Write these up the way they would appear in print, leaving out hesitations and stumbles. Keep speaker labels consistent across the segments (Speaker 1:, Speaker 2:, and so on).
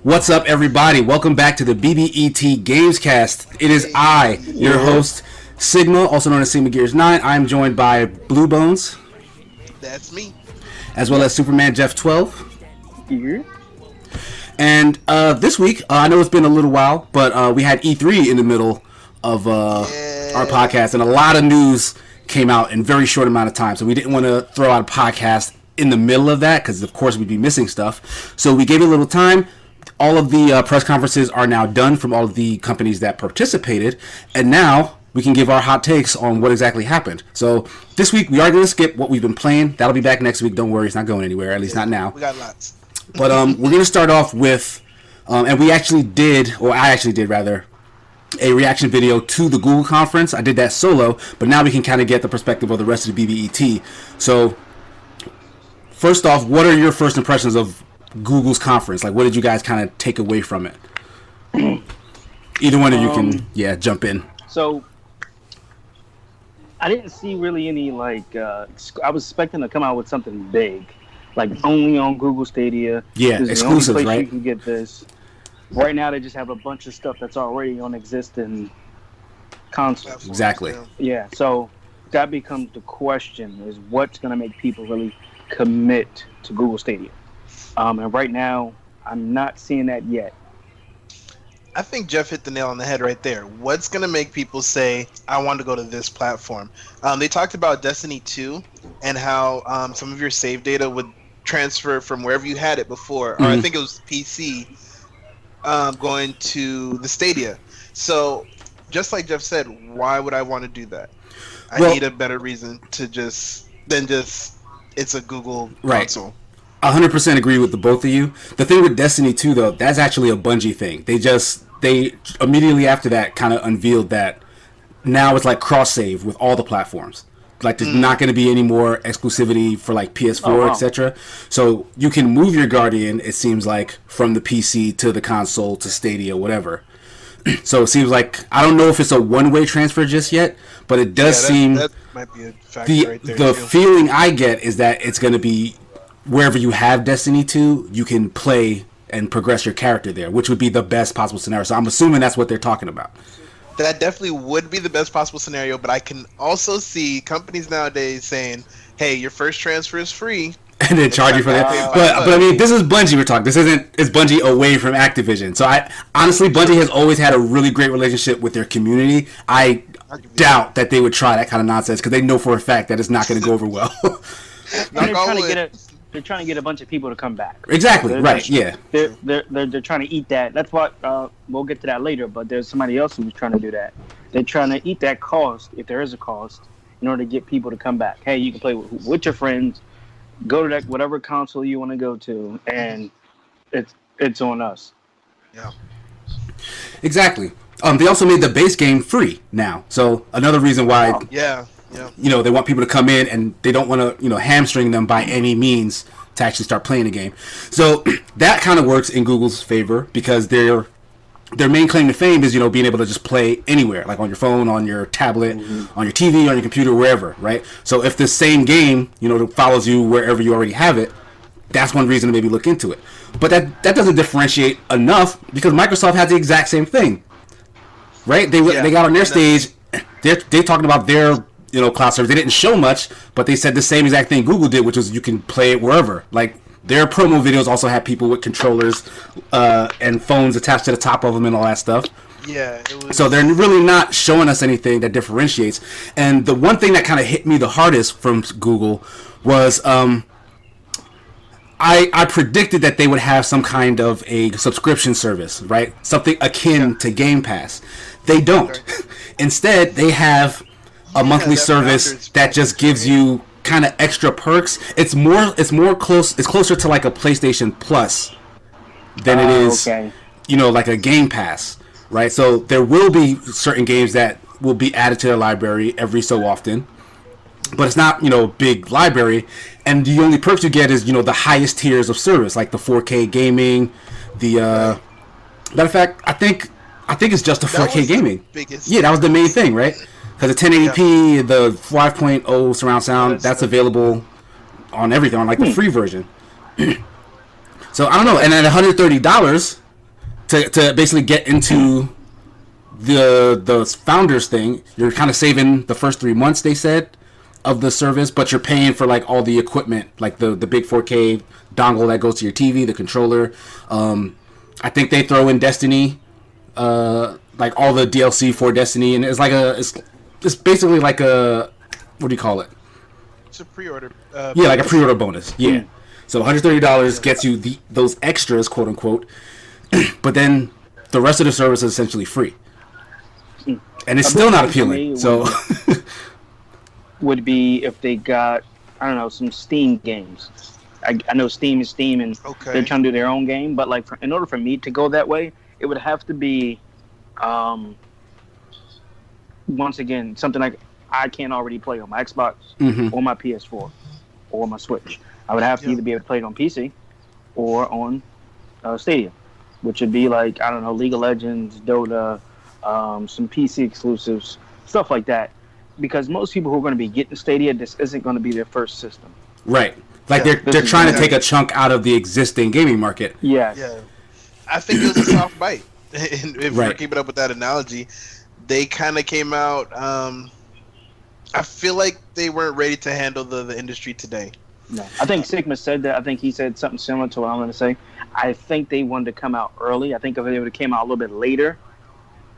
Speaker 1: What's up, everybody? Welcome back to the BBET GamesCast. It is I, your host, Sigma, also known as Sigma Gears 9. I'm joined by Blue Bones.
Speaker 2: That's me.
Speaker 1: As well as Superman Jeff 12.
Speaker 3: Here.
Speaker 1: And this week, I know it's been a little while, but we had E3 in the middle of our podcast, and a lot of news came out in a very short amount of time. So we didn't want to throw out a podcast in the middle of that because, of course, we'd be missing stuff. So we gave it a little time. All of the press conferences are now done from all of the companies that participated, and now we can give our hot takes on what exactly happened. So this week we are going to skip what we've been playing. That'll be back next week. Don't worry, it's not going anywhere. At least not now.
Speaker 2: We got lots.
Speaker 1: But we're going to start off with, and we actually did, or I actually did rather, a reaction video to the Google conference. I did that solo, but now we can kind of get the perspective of the rest of the BBET. So first off, what are your first impressions of Google's conference? Like, what did you guys kind of take away from it? Either one of you can, jump in.
Speaker 3: So, I didn't see really any, I was expecting to come out with something big. Like, only on Google Stadia.
Speaker 1: Yeah,
Speaker 3: this
Speaker 1: exclusives,
Speaker 3: is the only place
Speaker 1: right?
Speaker 3: you can get this. Right now, they just have a bunch of stuff that's already on existing consoles.
Speaker 1: Exactly.
Speaker 3: Yeah, so that becomes the question, is what's going to make people really commit to Google Stadia? And right now, I'm not seeing that yet.
Speaker 2: I think Jeff hit the nail on the head right there. What's going to make people say, I want to go to this platform? They talked about Destiny 2 and how some of your save data would transfer from wherever you had it before, or I think it was PC, going to the Stadia. So, just like Jeff said, why would I want to do that? I need a better reason to than it's a Google console.
Speaker 1: 100% agree with the both of you. The thing with Destiny 2, though, that's actually a Bungie thing. They immediately after that kind of unveiled that now it's like cross-save with all the platforms. Like, there's not going to be any more exclusivity for, like, PS4, etc. So you can move your Guardian, it seems like, from the PC to the console to Stadia, whatever. So it seems like, I don't know if it's a one-way transfer just yet, but it does seem...
Speaker 2: That might be a factor right there,
Speaker 1: the
Speaker 2: too.
Speaker 1: feeling I get is that it's going to be... wherever you have Destiny 2, you can play and progress your character there, which would be the best possible scenario. So I'm assuming that's what they're talking about.
Speaker 2: That definitely would be the best possible scenario, but I can also see companies nowadays saying, hey, your first transfer is free.
Speaker 1: And then charge you for that. But I mean, this is Bungie we're talking. It's Bungie away from Activision. So honestly, Bungie has always had a really great relationship with their community. I doubt that they would try that kind of nonsense because they know for a fact that it's not going to go over well.
Speaker 3: They're trying to get a bunch of people to come back.
Speaker 1: Exactly, right, yeah.
Speaker 3: They're trying to eat that. That's what, we'll get to that later, but there's somebody else who's trying to do that. They're trying to eat that cost, if there is a cost, in order to get people to come back. Hey, you can play with your friends, go to that whatever console you want to go to, and it's on us.
Speaker 2: Yeah.
Speaker 1: Exactly. They also made the base game free now. So another reason why...
Speaker 2: Yeah.
Speaker 1: They want people to come in and they don't want to, hamstring them by any means to actually start playing the game. So that kind of works in Google's favor because their main claim to fame is, being able to just play anywhere, like on your phone, on your tablet, on your TV, on your computer, wherever, right? So if the same game, follows you wherever you already have it, that's one reason to maybe look into it. But that doesn't differentiate enough because Microsoft has the exact same thing, right? They got on their stage, they're talking about their cloud service. They didn't show much, but they said the same exact thing Google did, which was you can play it wherever. Like, their promo videos also had people with controllers and phones attached to the top of them and all that stuff.
Speaker 2: Yeah.
Speaker 1: So they're really not showing us anything that differentiates. And the one thing that kind of hit me the hardest from Google was I predicted that they would have some kind of a subscription service, right? Something akin to Game Pass. They don't. Okay. Instead, they have a monthly service that just gives you kind of extra perks. It's closer to like a PlayStation Plus than it is, like a Game Pass, right? So there will be certain games that will be added to their library every so often, but it's not, big library. And the only perks you get is, the highest tiers of service, like the 4K gaming, the matter of fact, I think it's just the 4K gaming. Yeah, that was the main thing, right? Because the 1080p, the 5.0 surround sound, that's available on everything, on like the free version. So I don't know. And at $130, to basically get into the founders thing, you're kind of saving the first 3 months, they said, of the service, but you're paying for like all the equipment, like the big 4K dongle that goes to your TV, the controller. I think they throw in Destiny, like all the DLC for Destiny, and it's like it's basically like a, what do you call it?
Speaker 2: It's a pre-order.
Speaker 1: Yeah, like a pre-order bonus. Yeah. So $130 gets you those extras, quote unquote, but then the rest of the service is essentially free, and it's still not appealing. So
Speaker 3: would be if they got, I don't know, some Steam games. I know Steam is Steam, and they're trying to do their own game, but like in order for me to go that way, it would have to be, once again, something like I can't already play on my Xbox or my PS4 or my Switch. I would have to either be able to play it on PC or on Stadia, which would be like, I don't know, League of Legends, Dota, some PC exclusives, stuff like that. Because most people who are going to be getting Stadia, this isn't going to be their first system.
Speaker 1: Right. Like they're trying to take a chunk out of the existing gaming market.
Speaker 3: Yeah.
Speaker 2: I think it was a soft bite. If we're keeping up with that analogy, they kind of came out. I feel like they weren't ready to handle the industry today.
Speaker 3: No, I think Sigma said that. I think he said something similar to what I'm going to say. I think they wanted to come out early. I think if they would have came out a little bit later,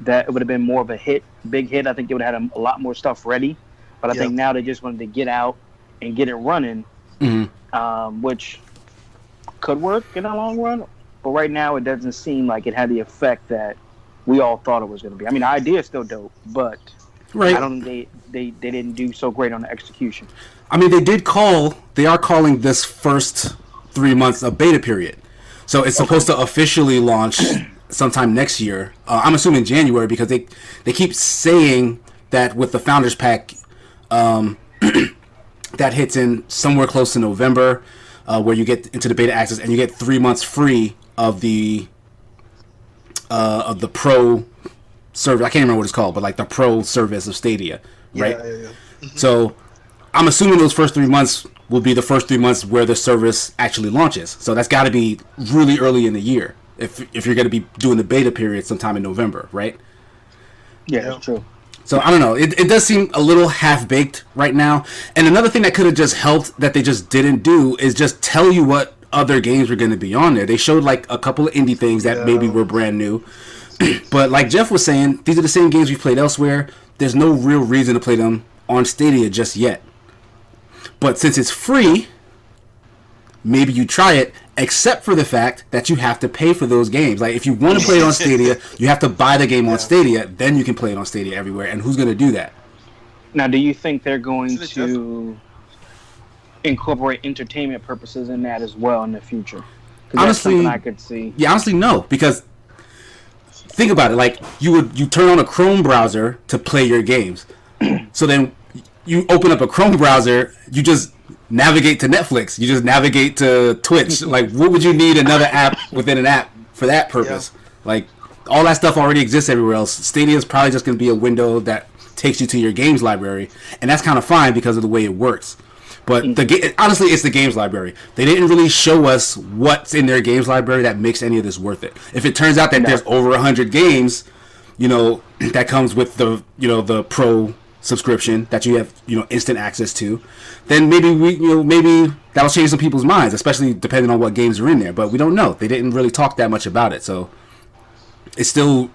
Speaker 3: that it would have been more of a hit, big hit. I think they would have had a lot more stuff ready. But I think now they just wanted to get out and get it running, which could work in the long run. But right now, it doesn't seem like it had the effect that we all thought it was going to be. I mean, the idea is still dope, but I don't think they didn't do so great on the execution.
Speaker 1: I mean, they are calling this first 3 months a beta period. So it's supposed to officially launch sometime next year. I'm assuming January, because they keep saying that with the Founders Pack, that hits in somewhere close to November, where you get into the beta access and you get 3 months free of the Pro service. I can't remember what it's called, but like the Pro service of Stadia, right? Yeah. So I'm assuming those first 3 months will be the first 3 months where the service actually launches. So that's got to be really early in the year if you're going to be doing the beta period sometime in November, right?
Speaker 3: Yeah, that's true.
Speaker 1: So I don't know. It does seem a little half-baked right now. And another thing that could have just helped that they just didn't do is just tell you what other games were going to be on there. They showed like a couple of indie things that maybe were brand new. But like Jeff was saying, these are the same games we've played elsewhere. There's no real reason to play them on Stadia just yet. But since it's free, maybe you try it, except for the fact that you have to pay for those games. Like, if you want to play it on Stadia, you have to buy the game on Stadia, then you can play it on Stadia everywhere. And who's going to do that?
Speaker 3: Now, do you think they're going to incorporate entertainment purposes in that as well in the future?
Speaker 1: Honestly,
Speaker 3: that's something I could see.
Speaker 1: Yeah, honestly, no. Because think about it. Like, you turn on a Chrome browser to play your games. So then you open up a Chrome browser, you just navigate to Netflix, you just navigate to Twitch. Like, what would you need another app within an app for that purpose? Like, all that stuff already exists everywhere else. Stadia is probably just going to be a window that takes you to your games library, and that's kind of fine because of the way it works. But honestly, it's the games library. They didn't really show us what's in their games library that makes any of this worth it. If it turns out that there's over 100 games, that comes with the the Pro subscription that you have instant access to, then maybe that'll change some people's minds, especially depending on what games are in there. But we don't know. They didn't really talk that much about it, so it's still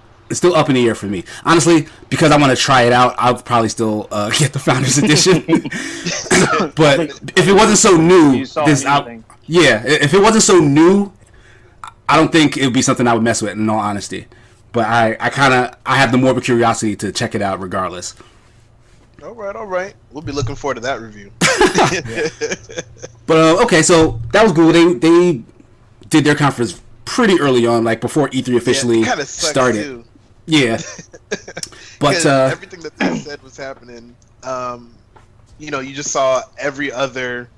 Speaker 1: up in the air for me, honestly. Because I want to try it out, I'll probably still get the Founders Edition. But if it wasn't so new, if it wasn't so new, I don't think it would be something I would mess with, in all honesty. But I have the morbid curiosity to check it out regardless.
Speaker 2: All right. We'll be looking forward to that review.
Speaker 1: But okay, so that was cool. They did their conference pretty early on, like before E3 officially started. Too. Yeah, but
Speaker 2: everything that they said was happening. You just saw every other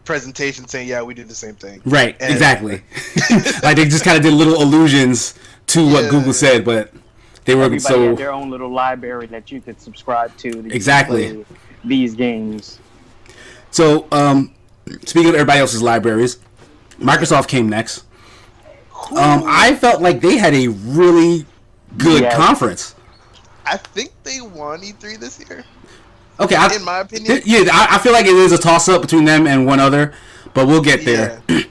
Speaker 2: presentation saying, "Yeah, we did the same thing."
Speaker 1: Right, exactly. Like, they just kind of did little allusions to what Google said, but they were
Speaker 3: Everybody had their own little library that you could subscribe to.
Speaker 1: Exactly.
Speaker 3: These games.
Speaker 1: So, speaking of everybody else's libraries, Microsoft came next. I felt like they had a really good conference.
Speaker 2: I think they won E3 this year.
Speaker 1: Okay,
Speaker 2: in my opinion,
Speaker 1: I feel like it is a toss-up between them and one other, but we'll get there.
Speaker 2: Yeah.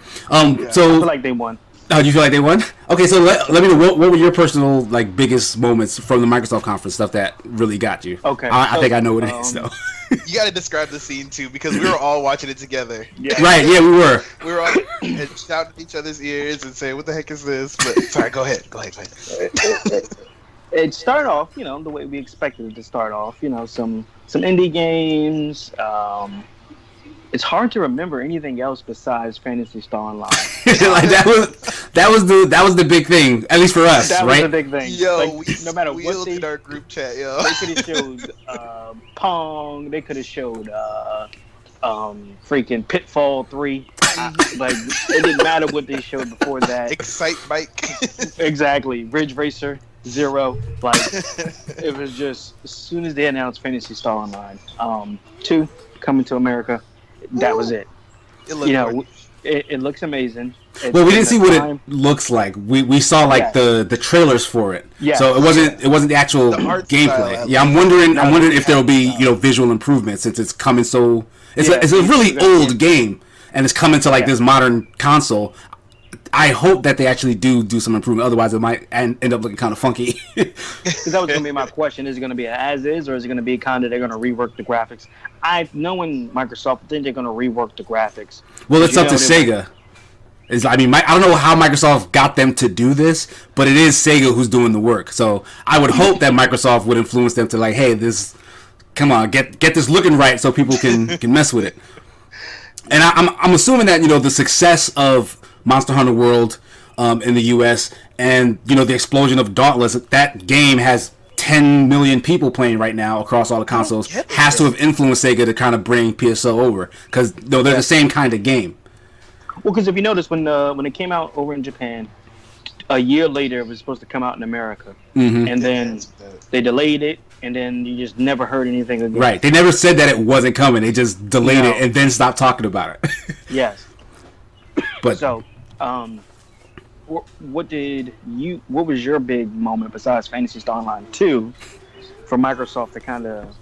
Speaker 1: So
Speaker 3: I feel like they won.
Speaker 1: Oh, you feel like they won? Okay, so let me know what were your personal like biggest moments from the Microsoft conference, stuff that really got you.
Speaker 3: Okay,
Speaker 1: I think I know what it is though.
Speaker 2: You got to describe the scene too, because we were all watching it together.
Speaker 3: Yeah.
Speaker 1: Right? Yeah, we were.
Speaker 2: We were all shouting at each other's ears and saying, "What the heck is this?" But sorry, go ahead.
Speaker 3: It started off, the way we expected it to start off. Some indie games. It's hard to remember anything else besides Phantasy Star Online.
Speaker 1: Like that was the big thing, at least for us,
Speaker 3: that
Speaker 1: right?
Speaker 3: was the big thing.
Speaker 2: Yo,
Speaker 3: no matter what
Speaker 2: in our group chat, yo.
Speaker 3: They could have showed Pong. They could have showed freaking Pitfall 3. Like it didn't matter what they showed before that.
Speaker 2: Excite Bike.
Speaker 3: Exactly. Ridge Racer 0. Like it was just as soon as they announced Phantasy Star Online 2 coming to America, that was it.
Speaker 2: It looked
Speaker 3: it looks amazing.
Speaker 1: Well, we didn't see what it looks like. We saw like the trailers for it.
Speaker 3: Yeah.
Speaker 1: So it wasn't the actual gameplay. Yeah, I'm wondering if there will be visual improvements since it's coming so. It's a really old game and it's coming to like this modern console. I hope that they actually do some improvement. Otherwise, it might end up looking kind of funky.
Speaker 3: Because that was going to be my question. Is it going to be as is, or is it going to be kind of they're going to rework the graphics? Knowing Microsoft, I think they're going to rework the graphics.
Speaker 1: Well, it's up to Sega. I don't know how Microsoft got them to do this, but it is Sega who's doing the work. So I would hope that Microsoft would influence them to like, hey, come on, get this looking right so people can mess with it. And I'm assuming that the success of Monster Hunter World in the U.S. and the explosion of Dauntless, that game has 10 million people playing right now across all the consoles, has to have influenced Sega to kind of bring PSO over because they're the same kind of game.
Speaker 3: Well, because if you notice when it came out over in Japan, a year later it was supposed to come out in America, and then they delayed it, and then you just never heard anything again.
Speaker 1: Right? They never said that it wasn't coming. They just delayed it and then stopped talking about it.
Speaker 3: Yes.
Speaker 1: But
Speaker 3: so. What was your big moment besides Phantasy Star Online 2 for Microsoft to kind of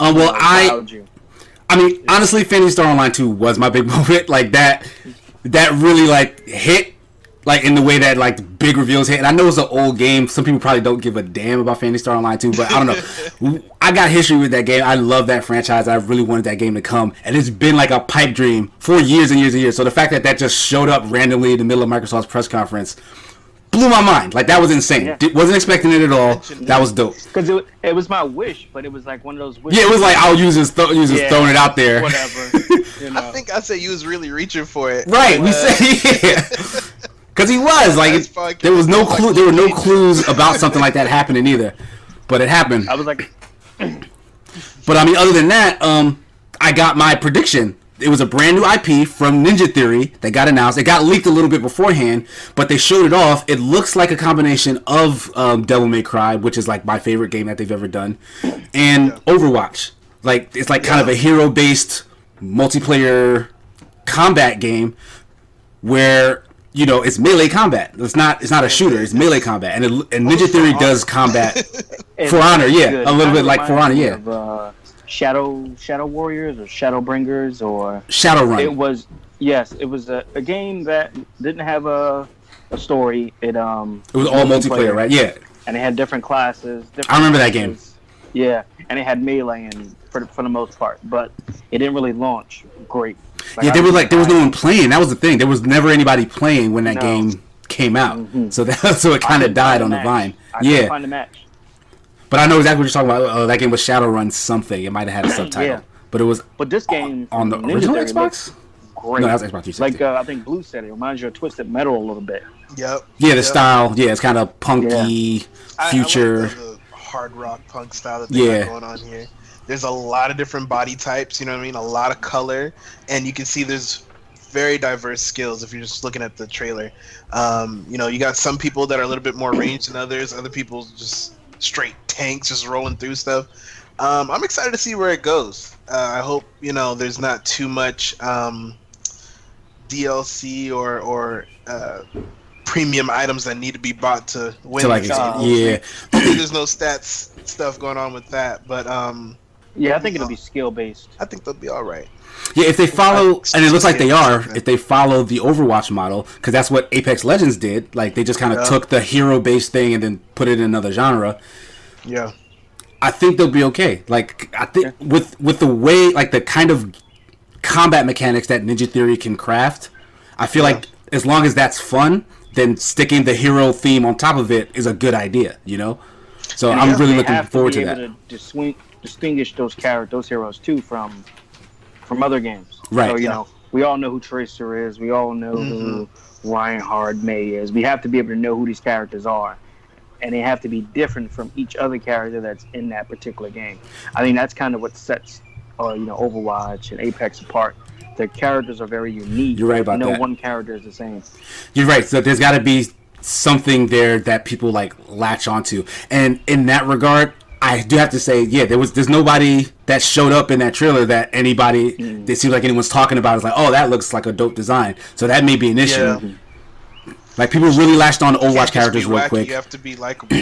Speaker 1: I mean, honestly, Phantasy Star Online 2 was my big moment. Like that really like hit like in the way that like the big reveals hit. And I know it's an old game. Some people probably don't give a damn about Phantasy Star Online 2, but I don't know. I got history with that game. I love that franchise. I really wanted that game to come, and it's been like a pipe dream for years and years and years. So the fact that just showed up randomly in the middle of Microsoft's press conference blew my mind. Like that was insane.
Speaker 3: Yeah.
Speaker 1: Wasn't expecting it at all. That was dope.
Speaker 3: Because it was my wish, but it was like one of those wishes.
Speaker 1: Yeah, it was like I'll use this throwing it out there.
Speaker 3: Whatever.
Speaker 2: I think I said you was really reaching for it.
Speaker 1: Right. We said because he was like there was no clue. There were no clues about something like that happening either, but it happened.
Speaker 3: I was like,
Speaker 1: but I mean, other than that, I got my prediction. It was a brand new IP from Ninja Theory that got announced. It got leaked a little bit beforehand, but they showed it off. It looks like a combination of Devil May Cry, which is like my favorite game that they've ever done, and Overwatch. Like it's like kind of a hero-based multiplayer combat game where it's melee combat. It's not a shooter. It's melee combat, and Ninja Theory does combat for Honor. Yeah, a little bit like For Honor. Yeah.
Speaker 3: Shadow Warriors or Shadowbringers or
Speaker 1: Shadowrun.
Speaker 3: It was a game that didn't have a story. It was
Speaker 1: all multiplayer, right? Yeah.
Speaker 3: And it had different classes.
Speaker 1: I remember that game.
Speaker 3: Yeah, and it had melee for the most part, but it didn't really launch great.
Speaker 1: Like, there was no one playing. That was the thing. There was never anybody playing when that game came out. Mm-hmm. So it kind of died on the vine.
Speaker 3: I couldn't find a match.
Speaker 1: But I know exactly what you're talking about. That game was Shadowrun something. It might have had a subtitle. But it was.
Speaker 3: But this game
Speaker 1: on the original Xbox.
Speaker 3: Great.
Speaker 1: No, that was Xbox 360.
Speaker 3: Like I think Blue said, it reminds you of Twisted Metal a little bit.
Speaker 2: Yep.
Speaker 1: Yeah, the style. Yeah, it's kind of punky, future.
Speaker 2: I like the hard rock punk style that they got going on here. There's a lot of different body types. You know what I mean? A lot of color, and you can see there's very diverse skills if you're just looking at the trailer. You got some people that are a little bit more ranged than others. Other people just straight tanks just rolling through stuff. I'm excited to see where it goes. I hope there's not too much DLC or premium items that need to be bought to win.
Speaker 1: To like,
Speaker 2: Hopefully there's no stats stuff going on with that, but
Speaker 3: yeah, I think it'll be skill based.
Speaker 2: I think they'll be all right.
Speaker 1: Yeah, if they follow, and it looks like they are, if they follow the Overwatch model, because that's what Apex Legends did. Like, they just kind of took the hero-based thing and then put it in another genre.
Speaker 2: Yeah.
Speaker 1: I think they'll be okay. Like, I think with the way, like, the kind of combat mechanics that Ninja Theory can craft, I feel like as long as that's fun, then sticking the hero theme on top of it is a good idea, you know? So
Speaker 3: And
Speaker 1: I'm really
Speaker 3: they
Speaker 1: looking
Speaker 3: have
Speaker 1: forward
Speaker 3: to
Speaker 1: to
Speaker 3: be
Speaker 1: that.
Speaker 3: able to distinguish those heroes too from other games.
Speaker 1: Right.
Speaker 3: So, you know, we all know who Tracer is. We all know who Reinhard May is. We have to be able to know who these characters are. And they have to be different from each other character that's in that particular game. I think that's kind of what sets, Overwatch and Apex apart. The characters are very unique.
Speaker 1: You're right about that.
Speaker 3: No one character is the same.
Speaker 1: You're right. So there's got to be something there that people like latch onto. And in that regard, I do have to say, there's nobody that showed up in that trailer that anybody, it seems like anyone's talking about is like, oh, that looks like a dope design. So that may be an issue.
Speaker 2: Yeah.
Speaker 1: Like, people really latched on to
Speaker 2: You
Speaker 1: Overwatch
Speaker 2: can't just
Speaker 1: characters
Speaker 2: be
Speaker 1: real
Speaker 2: wacky,
Speaker 1: quick.
Speaker 2: You have to be likable.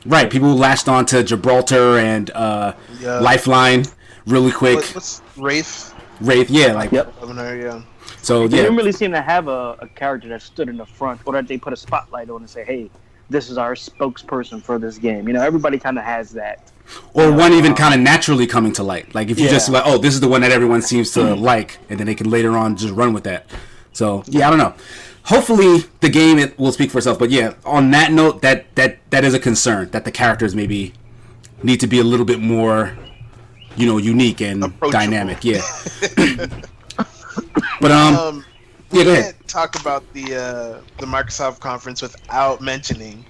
Speaker 1: Right, people latched on to Gibraltar and Lifeline really quick.
Speaker 2: What's Wraith?
Speaker 1: Wraith, yeah, like,
Speaker 2: Yeah.
Speaker 1: so,
Speaker 3: They
Speaker 1: yeah.
Speaker 3: didn't really seem to have a character that stood in the front or that they put a spotlight on and say, hey, this is our spokesperson for this game. You know, everybody kind of has that.
Speaker 1: Or one even kind of naturally coming to light. Like, if you just like, oh, this is the one that everyone seems to like, and then they can later on just run with that. So, yeah, I don't know. Hopefully, the game will speak for itself. But, yeah, on that note, that is a concern, that the characters maybe need to be a little bit more, unique and dynamic. Yeah. But,
Speaker 2: we
Speaker 1: go ahead.
Speaker 2: can't talk about the Microsoft conference without mentioning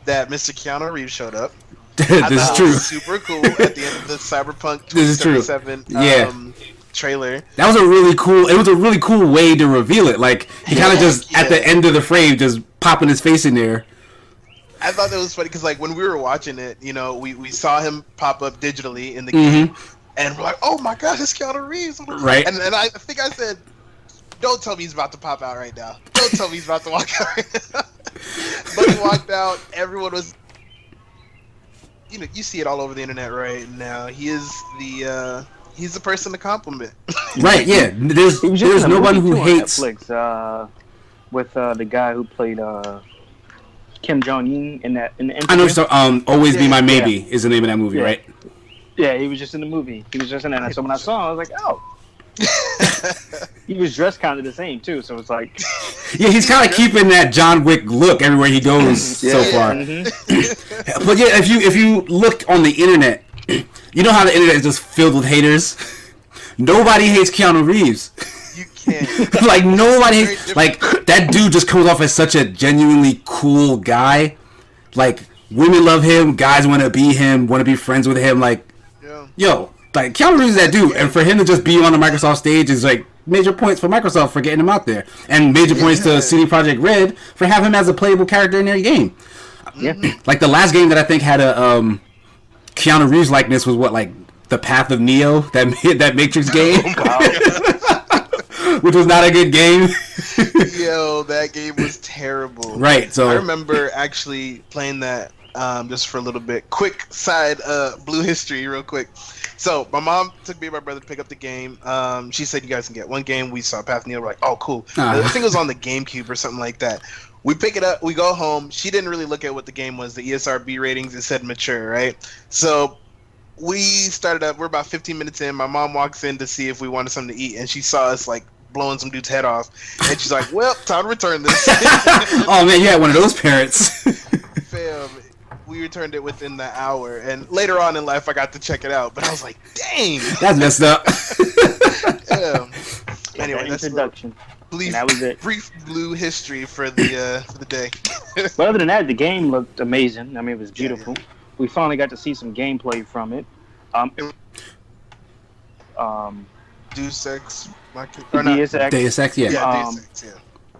Speaker 2: that Mr. Keanu Reeves showed up.
Speaker 1: This is true.
Speaker 2: Super cool at the end of the Cyberpunk
Speaker 1: This is true.
Speaker 2: 2077 trailer.
Speaker 1: That was a really cool way to reveal it. Like, he kind of just at the end of the frame just popping his face in there.
Speaker 2: I thought that was funny because, like, when we were watching it, we saw him pop up digitally in the game, and we're like, "Oh my god, it's Keanu Reeves!"
Speaker 1: Right.
Speaker 2: And I think I said, "Don't tell me he's about to pop out right now. Don't tell me he's about to walk out right now." But he walked out. Everyone was, you see it all over the internet right now. He is he's the person to compliment.
Speaker 1: Right. Yeah. There's no one who hates
Speaker 3: Netflix, with the guy who played Kim Jong-un in the
Speaker 1: I know. So, Always Be My Maybe is the name of that movie, right?
Speaker 3: Yeah, he was just in the movie. He was just in that. So when I saw him, I was like, oh. He was dressed kind of the same too, so it's like,
Speaker 1: yeah, he's kind of keeping that John Wick look everywhere he goes so far. But yeah, if you look on the internet, you know how the internet is just filled with haters. Nobody hates Keanu Reeves.
Speaker 2: You can't.
Speaker 1: Like, nobody hates, like, that dude just comes off as such a genuinely cool guy. Like, women love him, guys want to be him, want to be friends with him. Like, yo. Like, Keanu Reeves is that dude, and for him to just be on the Microsoft stage is, like, major points for Microsoft for getting him out there. And major points to CD Projekt Red for having him as a playable character in their game.
Speaker 3: Yeah.
Speaker 1: Like, the last game that I think had a Keanu Reeves likeness was, like, The Path of Neo, that Matrix game. Which was not a good game.
Speaker 2: Yo, that game was terrible.
Speaker 1: Right, so...
Speaker 2: I remember actually playing that just for a little bit. Quick side Blue history real quick. So my mom took me and my brother to pick up the game. She said, you guys can get one game. We saw Path of Neo. We're like, oh, cool. I think it was on the GameCube or something like that. We pick it up. We go home. She didn't really look at what the game was. The ESRB ratings, it said mature, right? So we started up. We're about 15 minutes in. My mom walks in to see if we wanted something to eat, and she saw us, like, blowing some dude's head off. And she's like, well, time to return this.
Speaker 1: Oh, man, you had one of those parents.
Speaker 2: Fam, we returned it within the hour, and later on in life I got to check it out, but I was like, dang,
Speaker 1: that's messed up.
Speaker 2: Yeah. Anyway, that's
Speaker 3: introduction.
Speaker 2: That was it. Brief Blue history for the day.
Speaker 3: But other than that, the game looked amazing. I mean, it was beautiful. We finally got to see some gameplay from it.
Speaker 2: Deus Ex,
Speaker 1: Deus Ex, yeah.
Speaker 2: Deus Ex, yeah.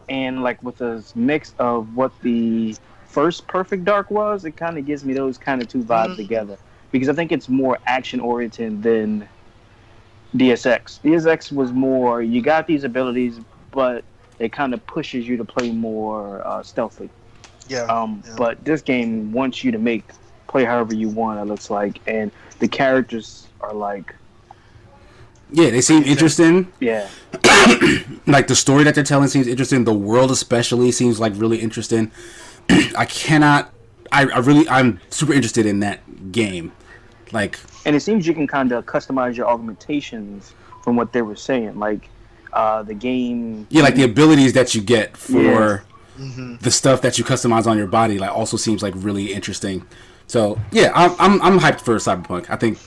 Speaker 3: And like with a mix of what the first Perfect Dark was, it kind of gives me those kind of two vibes together, because I think it's more action oriented than Deus Ex. Deus Ex was more, you got these abilities, but it kind of pushes you to play more stealthy.
Speaker 2: Yeah.
Speaker 3: But this game wants you to play however you want. It looks like, and the characters are like,
Speaker 1: yeah, they seem interesting.
Speaker 3: yeah,
Speaker 1: Like the story that they're telling seems interesting. The world especially seems like really interesting. I'm super interested in that game. Like,
Speaker 3: and it seems you can kind of customize your augmentations from what they were saying. Like, the game,
Speaker 1: yeah, like the abilities that you get for the stuff that you customize on your body, like also seems like really interesting. So yeah, I'm hyped for Cyberpunk. I think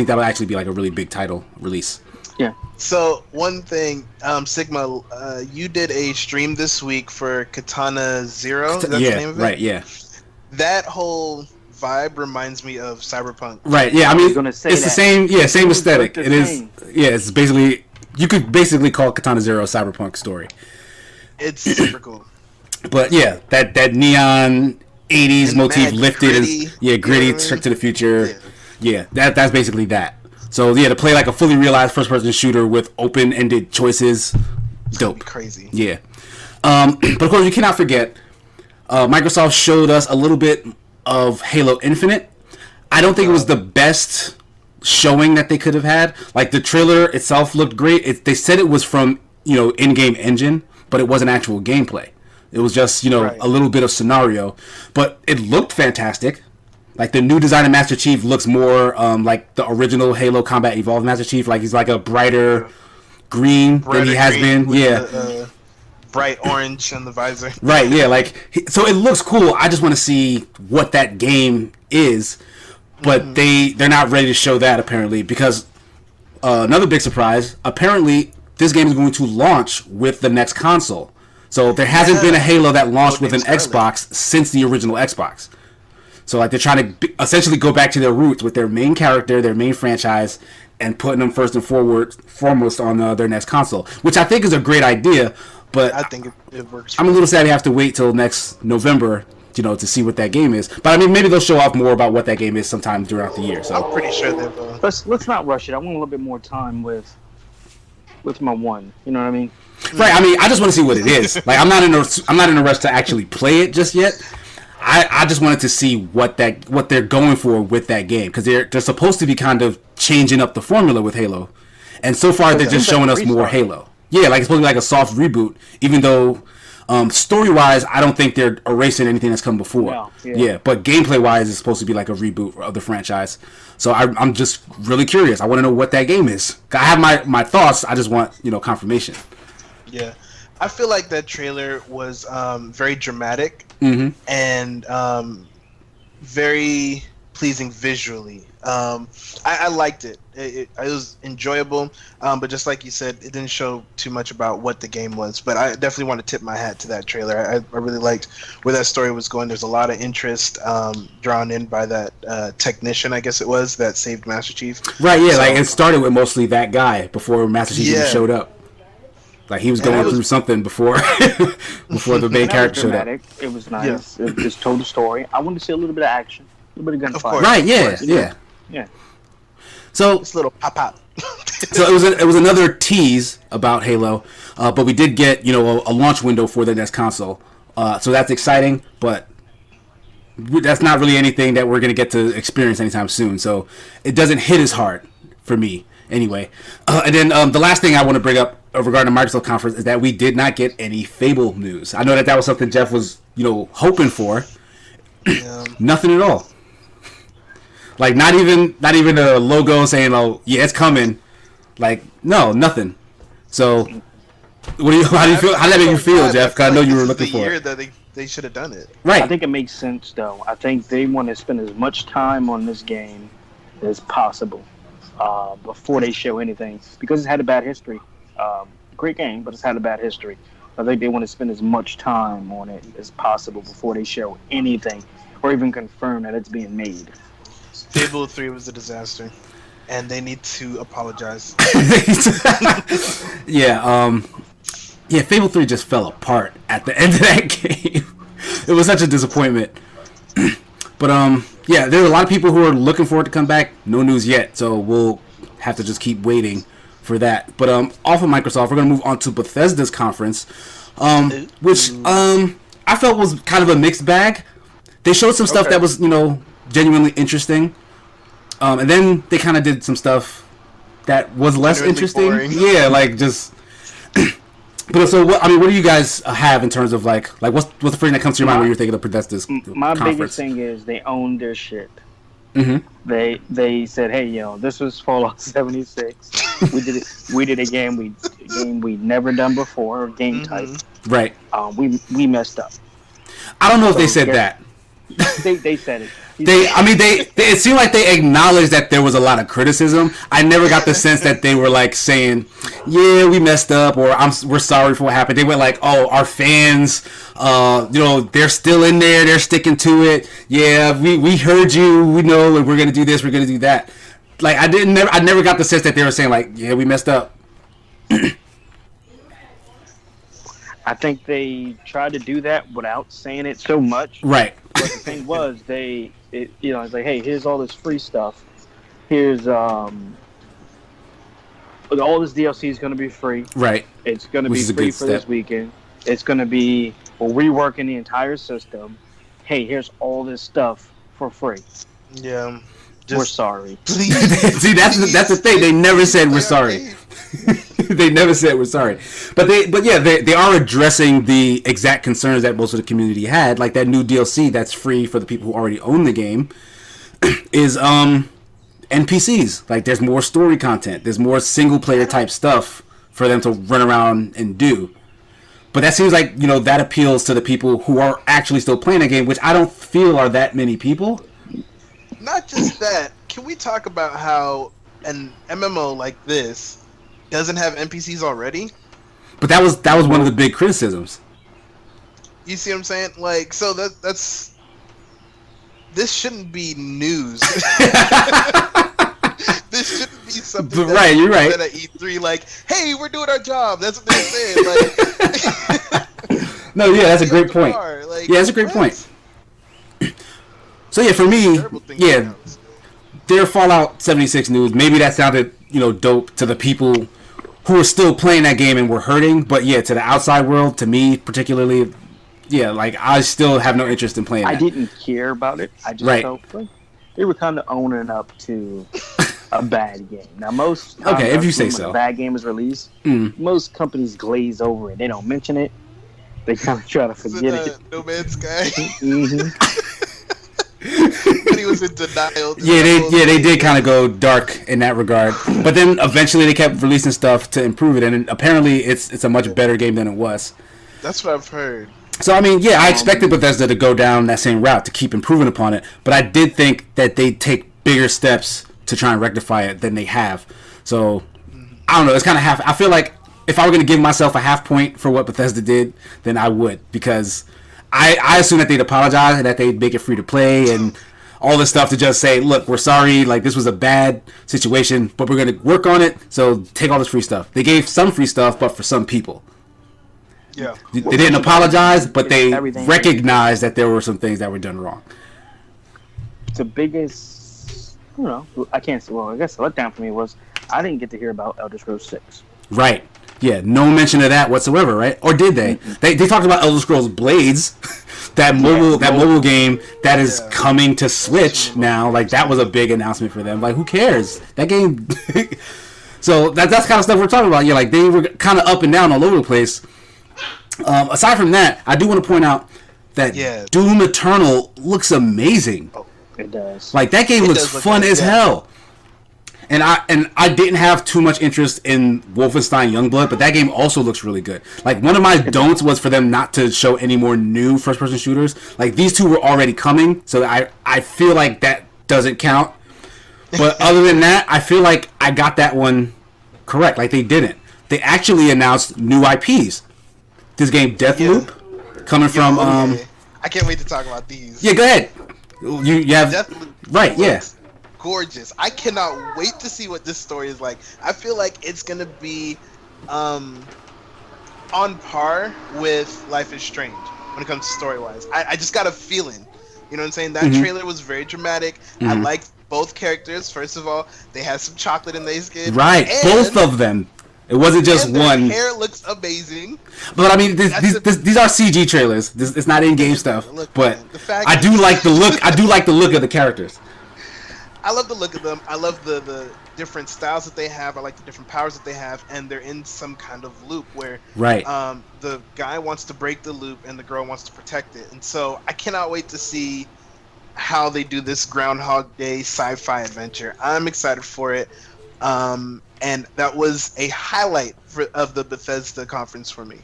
Speaker 1: that would actually be like a really big title release.
Speaker 3: Yeah.
Speaker 2: So one thing, Sigma, you did a stream this week for Katana Zero. Is that the name of it?
Speaker 1: Right. Yeah.
Speaker 2: That whole vibe reminds me of Cyberpunk.
Speaker 1: Right. Yeah. I mean, it's the same. Yeah, same aesthetic. It is. Yeah. It's basically, you could basically call Katana Zero a Cyberpunk story.
Speaker 2: It's super cool.
Speaker 1: But yeah, that neon 80s motif lifted and gritty, Trek to the Future. Yeah, that's basically that. So yeah, to play like a fully realized first-person shooter with open-ended choices, dope.
Speaker 2: Crazy.
Speaker 1: Yeah. But of course, you cannot forget, Microsoft showed us a little bit of Halo Infinite. I don't think it was the best showing that they could have had. Like, the trailer itself looked great. They said it was from, in-game engine, but it wasn't actual gameplay. It was just, a little bit of scenario. But it looked fantastic. Like, the new design of Master Chief looks more like the original Halo Combat Evolved Master Chief. Like, he's like a brighter green than he has been. Yeah.
Speaker 2: The, bright orange on the visor.
Speaker 1: Right, yeah. Like, so it looks cool. I just want to see what that game is. But they're not ready to show that, apparently. Because another big surprise, apparently this game is going to launch with the next console. So there hasn't been a Halo that launched with an Xbox since the original Xbox. So like they're trying to essentially go back to their roots with their main character, their main franchise, and putting them first and foremost on their next console, which I think is a great idea. But
Speaker 2: I think it works.
Speaker 1: I'm a little sad we have to wait till next November, to see what that game is. But I mean, maybe they'll show off more about what that game is sometime throughout the year. So
Speaker 2: I'm pretty sure they will.
Speaker 3: Let's not rush it. I want a little bit more time with my one. You know what I mean?
Speaker 1: Right. I mean, I just want to see what it is. Like, I'm not in a rush to actually play it just yet. I just wanted to see what they're going for with that game, because they're supposed to be kind of changing up the formula with Halo, and so far they're just showing us more Halo. Yeah, like it's supposed to be like a soft reboot, even though story wise I don't think they're erasing anything that's come before.
Speaker 3: No,
Speaker 1: yeah, but gameplay wise it's supposed to be like a reboot of the franchise. So I'm just really curious. I want to know what that game is. I have my thoughts. I just want confirmation.
Speaker 2: Yeah. I feel like that trailer was very dramatic and very pleasing visually. I liked it. It was enjoyable, but just like you said, it didn't show too much about what the game was. But I definitely want to tip my hat to that trailer. I really liked where that story was going. There's a lot of interest drawn in by that technician, I guess it was, that saved Master Chief.
Speaker 1: Right, yeah, like it started with mostly that guy before Master Chief even showed up. Like he was going through something before the main character showed up.
Speaker 3: It was nice. It just told the story. I wanted to see a little bit of action, a little bit of gunfire.
Speaker 1: Right? Yeah. So
Speaker 2: this little pop.
Speaker 1: So it was another tease about Halo, but we did get a launch window for the next console. So that's exciting, but that's not really anything that we're gonna get to experience anytime soon. So it doesn't hit as hard for me anyway. And then the last thing I want to bring up regarding the Microsoft conference is that we did not get any Fable news. I know that was something Jeff was hoping for.
Speaker 2: Yeah.
Speaker 1: Nothing at all. Like not even a logo saying, "Oh, yeah, it's coming." Like no, nothing. So, how do you feel? How did that make you feel, Jeff? Because I know you were looking for it.
Speaker 2: That they should have done it.
Speaker 1: Right.
Speaker 3: I think it makes sense though. I think they want to spend as much time on this game as possible before they show anything, because it's had a bad history. Great game, but it's had a bad history. I think they want to spend as much time on it as possible before they show anything or even confirm that it's being made.
Speaker 2: Fable 3 was a disaster, and they need to apologize.
Speaker 1: Yeah, Fable 3 just fell apart at the end of that game. It was such a disappointment. But there's a lot of people who are looking for it to come back. No news yet, so we'll have to just keep waiting for that. But off of Microsoft, we're going to move on to Bethesda's conference. which I felt was kind of a mixed bag. They showed some stuff that was, genuinely interesting, and then they kind of did some stuff that was less interesting. Boring. Yeah, like just. But so, what do you guys have in terms of like what's the first thing that comes to your mind when you're thinking of Bethesda's conference?
Speaker 3: Biggest thing is they own their shit.
Speaker 1: Mm-hmm.
Speaker 3: They said, hey, this was Fallout 76. We did a game we'd never done before, game type.
Speaker 1: Right.
Speaker 3: We messed up.
Speaker 1: I don't know if they said that.
Speaker 3: They said it.
Speaker 1: It seemed like they acknowledged that there was a lot of criticism. I never got the sense that they were like saying, "Yeah, we messed up," or "We're sorry for what happened." They went like, "Oh, our fans, they're still in there. They're sticking to it. Yeah, we heard you. We know we're gonna do this. We're gonna do that." Like I never got the sense that they were saying like, "Yeah, we messed up."
Speaker 3: I think they tried to do that without saying it so much.
Speaker 1: Right.
Speaker 3: But the thing was, it's like, hey, here's all this free stuff. Here's all this DLC is going to be free.
Speaker 1: Right.
Speaker 3: It's going to be free for this weekend. It's going to be reworking the entire system. Hey, here's all this stuff for free.
Speaker 2: Yeah.
Speaker 3: We're sorry.
Speaker 2: Please.
Speaker 1: See, that's the thing. They never said we're sorry. They never said we're sorry. But they are addressing the exact concerns that most of the community had, like that new DLC that's free for the people who already own the game is NPCs. Like there's more story content. There's more single player type stuff for them to run around and do. But that seems like, that appeals to the people who are actually still playing the game, which I don't feel are that many people.
Speaker 2: Not just that. Can we talk about how an MMO like this doesn't have NPCs already?
Speaker 1: But that was one of the big criticisms.
Speaker 2: You see what I'm saying? Like, so that's this shouldn't be news. This shouldn't be something.
Speaker 1: But right, you're right.
Speaker 2: At E3, like, hey, we're doing our job. That's what they're saying. Like,
Speaker 1: no, yeah, that's a great point.
Speaker 2: Like,
Speaker 1: yeah, that's a great point. So yeah, for me, yeah, their Fallout 76 news, maybe that sounded, dope to the people who are still playing that game and were hurting, but yeah, to the outside world, to me particularly, yeah, like I still have no interest in playing that.
Speaker 3: I didn't care about it. I just felt like they were kind of owning up to a bad game. Now most times,
Speaker 1: if you say so,
Speaker 3: when a bad game is released, most companies glaze over it. They don't mention it. They kind of try to forget it.
Speaker 2: No Man's Sky. But he was in denial.
Speaker 1: They did kind of go dark in that regard. But then eventually they kept releasing stuff to improve it, and apparently it's a much better game than it was.
Speaker 2: That's what I've heard.
Speaker 1: So I mean, yeah, I expected Bethesda to go down that same route to keep improving upon it, but I did think that they'd take bigger steps to try and rectify it than they have. So I don't know. It's kind of half. I feel like if I were going to give myself a half point for what Bethesda did, then I would, because I assume that they'd apologize and that they'd make it free to play and all this stuff to just say, look, we're sorry, like this was a bad situation, but we're going to work on it, so take all this free stuff. They gave some free stuff, but for some people.
Speaker 2: Yeah.
Speaker 1: They didn't apologize, but they recognized that there were some things that were done wrong.
Speaker 3: The biggest, I can't say, I guess the letdown for me was I didn't get to hear about Elder Scrolls 6.
Speaker 1: Right. Yeah, no mention of that whatsoever, right? Or did they? They talked about Elder Scrolls Blades, that mobile game that is coming to Switch now. Like that was a big announcement for them. Like who cares? That game. So that's kind of stuff we're talking about. Yeah, like they were kind of up and down all over the place. Aside from that, I do want to point out that Doom Eternal looks amazing.
Speaker 3: Oh, it does.
Speaker 1: Like that game looks fun as hell. And I didn't have too much interest in Wolfenstein Youngblood, but that game also looks really good. Like one of my don'ts was for them not to show any more new first-person shooters. Like these two were already coming, so I feel like that doesn't count. But other than that, I feel like I got that one correct. Like they didn't. They actually announced new IPs. This game Deathloop, coming from
Speaker 2: I can't wait to talk about these.
Speaker 1: Yeah, go ahead. You have
Speaker 2: Deathloop.
Speaker 1: Right, yeah.
Speaker 2: Gorgeous. I cannot wait to see what this story is like. I feel like it's gonna be on par with Life is Strange when it comes to story wise. I just got a feeling. You know what I'm saying? That trailer was very dramatic. I liked both characters. First of all, they had some chocolate in their skin.
Speaker 1: Right, both of them. It wasn't just
Speaker 2: and their
Speaker 1: one.
Speaker 2: hair looks amazing.
Speaker 1: But I mean, these are CG trailers. It's not in-game stuff.
Speaker 2: Look,
Speaker 1: but
Speaker 2: man, the fact
Speaker 1: I do
Speaker 2: is-
Speaker 1: like the look. I do like the look of the characters.
Speaker 2: I love the look of them. I love the different styles that they have. I like the different powers that they have, and they're in some kind of loop where
Speaker 1: Right.
Speaker 2: the guy wants to break the loop and the girl wants to protect it. And so I cannot wait to see how they do this Groundhog Day sci-fi adventure. I'm excited for it. And that was a highlight of the Bethesda conference for me.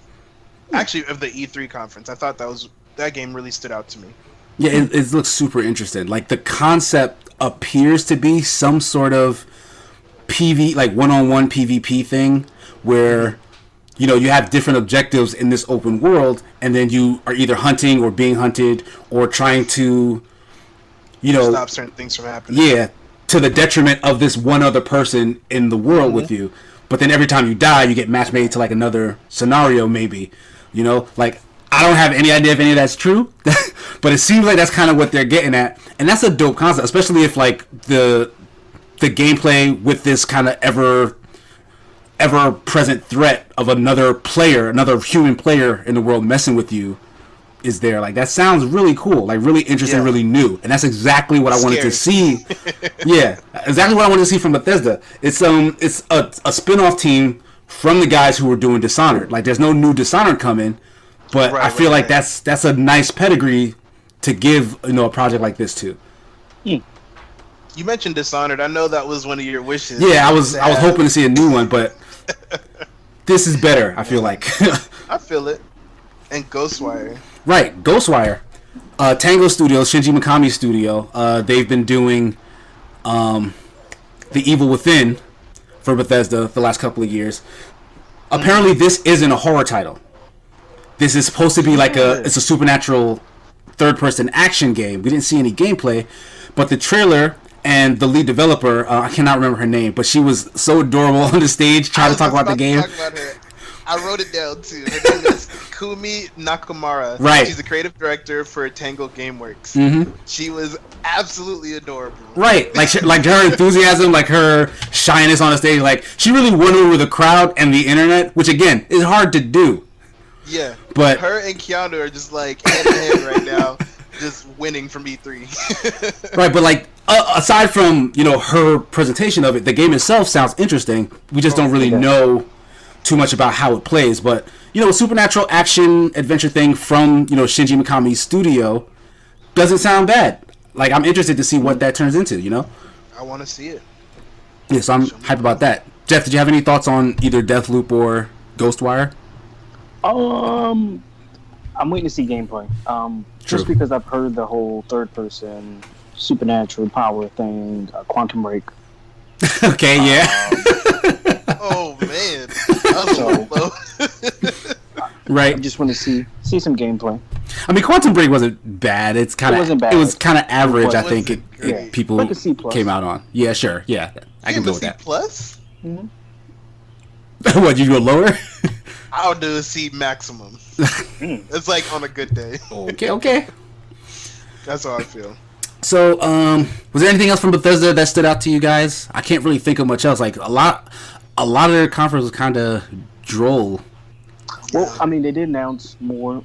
Speaker 2: Actually, of the E3 conference. I thought that game really stood out to me.
Speaker 1: Yeah, it looks super interesting. Like, the concept appears to be some sort of like one-on-one PvP thing where, you know, you have different objectives in this open world, and then you are either hunting or being hunted or trying to, you know,
Speaker 2: stop certain things from happening.
Speaker 1: Yeah, to the detriment of this one other person in the world with you. But then every time you die, you get match made to like another scenario, maybe. You know, like, I don't have any idea if any of that's true, but it seems like that's kind of what they're getting at, and that's a dope concept, especially if like the gameplay with this kind of ever present threat of another human player in the world messing with you is there. Like, that sounds really cool, like really interesting, really new, and that's exactly what I wanted to see. Yeah, exactly what I wanted to see from Bethesda. It's a spin-off team from the guys who were doing Dishonored. Like, there's no new Dishonored coming, but I feel like that's a nice pedigree to give, you know, a project like this to.
Speaker 2: You mentioned Dishonored. I know that was one of your wishes.
Speaker 1: Yeah, I was hoping to see a new one, but this is better, I feel like.
Speaker 2: I feel it. And Ghostwire.
Speaker 1: Right, Ghostwire. Tango Studios, Shinji Mikami's studio, they've been doing The Evil Within for Bethesda the last couple of years. Apparently this isn't a horror title. This is supposed to be like it's a supernatural third-person action game. We didn't see any gameplay, but the trailer and the lead developer, I cannot remember her name, but she was so adorable on the stage trying to talk about the game.
Speaker 2: I wrote it down too. Her name is Kumi Nakamura.
Speaker 1: Right.
Speaker 2: She's the creative director for Tango Gameworks.
Speaker 1: Mm-hmm.
Speaker 2: She was absolutely adorable.
Speaker 1: Right, like her enthusiasm, like her shyness on the stage, like she really won over the crowd and the internet, which again is hard to do.
Speaker 2: Yeah,
Speaker 1: but
Speaker 2: her and Keanu are just like head to head right now, just winning from E3.
Speaker 1: Right, but like aside from, you know, her presentation of it, the game itself sounds interesting. We just don't really know too much about how it plays. But, you know, a supernatural action adventure thing from, you know, Shinji Mikami's studio doesn't sound bad. Like, I'm interested to see what that turns into, you know?
Speaker 2: I want to see it.
Speaker 1: Yeah, so I'm hyped about that. Jeff, did you have any thoughts on either Deathloop or Ghostwire?
Speaker 3: I'm waiting to see gameplay. Just because I've heard the whole third-person supernatural power thing, Quantum Break.
Speaker 1: Okay, yeah.
Speaker 2: Oh man.
Speaker 1: Right.
Speaker 3: I just want to see some gameplay.
Speaker 1: I mean, Quantum Break wasn't bad. It was kind of average. I think people
Speaker 3: like a C+.
Speaker 1: Came out on. Yeah, sure. Yeah, I can go with that.
Speaker 2: Plus?
Speaker 3: Mm-hmm.
Speaker 1: What, you go lower?
Speaker 2: I'll do a C maximum. It's like on a good day.
Speaker 1: Okay.
Speaker 2: That's how I feel.
Speaker 1: So, was there anything else from Bethesda that stood out to you guys? I can't really think of much else. Like, a lot of their conference was kind of droll.
Speaker 3: Well, I mean, they did announce more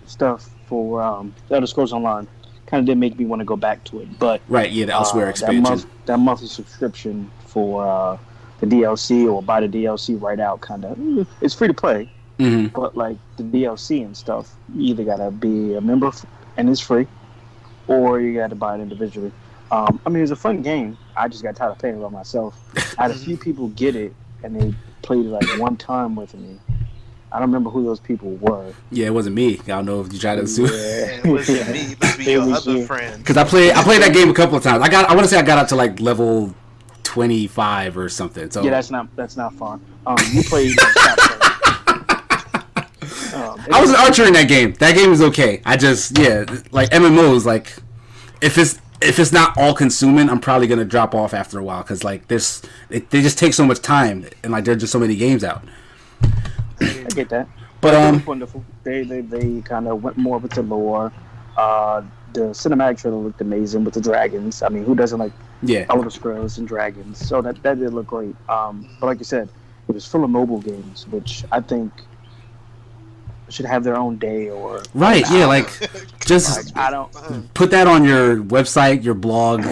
Speaker 3: stuff for Elder Scrolls Online. Kind of did make me want to go back to it, but
Speaker 1: right, yeah, the Elsewhere expansion.
Speaker 3: That monthly subscription for the DLC or buy the DLC right out, kind of, it's free to play.
Speaker 1: Mm-hmm.
Speaker 3: But like the DLC and stuff, you either gotta be a member and it's free, or you gotta buy it individually. I mean, it's a fun game. I just got tired of playing it by myself. I had a few people get it, and they played it like one time with me. I don't remember who those people were.
Speaker 1: Yeah, it wasn't me. I don't know if you tried to sue.
Speaker 2: Yeah, it wasn't me. It must be your other friend.
Speaker 1: Because I played that game a couple of times. I want to say I got up to like level 25 or something. So
Speaker 3: yeah, that's not fun. You played.
Speaker 1: I was an archer in that game. That game was okay. I just like MMOs. Like if it's not all consuming, I'm probably gonna drop off after a while because like they just take so much time and like there's just so many games out.
Speaker 3: I get that.
Speaker 1: But
Speaker 3: it was wonderful. They kind of went more with the lore. The cinematic trailer looked amazing with the dragons. I mean, who doesn't like Elder Scrolls and dragons? So that did look great. But like you said, It was full of mobile games, which I think should have their own day or
Speaker 1: right. Yeah, like just
Speaker 3: I don't.
Speaker 1: put that on your website, your blog,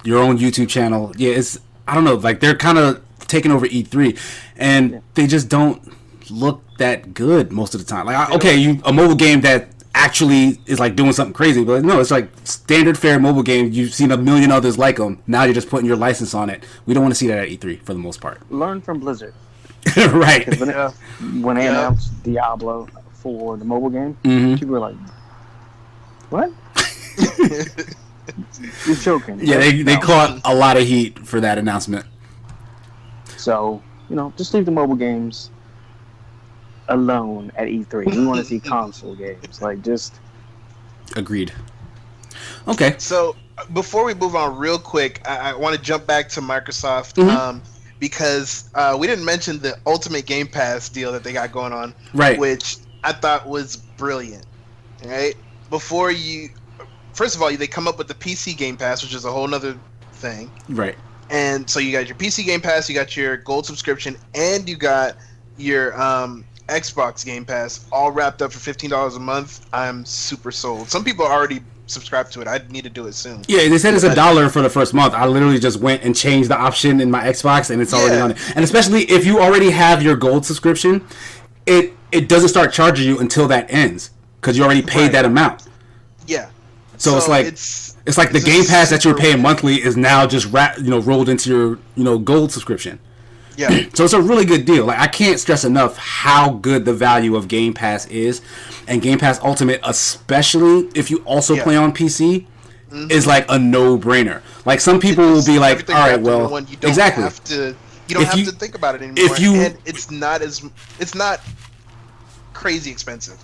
Speaker 1: your own YouTube channel. Yeah, it's I don't know. Like they're kind of taking over E3, and they just don't look that good most of the time. Like okay, a mobile game that actually is like doing something crazy, but no, it's like standard fare mobile game. You've seen a million others like them. Now you're just putting your license on it. We don't want to see that at E3 for the most part.
Speaker 3: Learn from Blizzard.
Speaker 1: Right.
Speaker 3: When they announced Diablo for the mobile game, people were like, "What? You're joking?"
Speaker 1: Yeah, they caught a lot of heat for that announcement.
Speaker 3: So just leave the mobile games alone at E3. We want to see console games. Like just
Speaker 1: agreed. Okay.
Speaker 2: So before we move on, real quick, I want to jump back to Microsoft. Because we didn't mention the Ultimate Game Pass deal that they got going on,
Speaker 1: right?
Speaker 2: Which I thought was brilliant. Right? First of all, they come up with the PC Game Pass, which is a whole nother thing.
Speaker 1: Right.
Speaker 2: And so you got your PC Game Pass, you got your Gold subscription, and you got your Xbox Game Pass, all wrapped up for $15 a month. I'm super sold. Some people already subscribe to it. I need to do it soon.
Speaker 1: Yeah, they said it's $1 for the first month. I literally just went and changed the option in my Xbox, and it's already on it. And especially if you already have your Gold subscription, it doesn't start charging you until that ends because you already paid that amount.
Speaker 2: Yeah.
Speaker 1: So it's like the Game Pass that you're paying monthly is now just rolled into your Gold subscription.
Speaker 2: Yeah.
Speaker 1: So it's a really good deal. Like I can't stress enough how good the value of Game Pass is, and Game Pass Ultimate, especially if you also play on PC, is like a no-brainer. Like some people will be like, "All right, well, exactly."
Speaker 2: You don't have to think about it anymore. And it's not crazy expensive.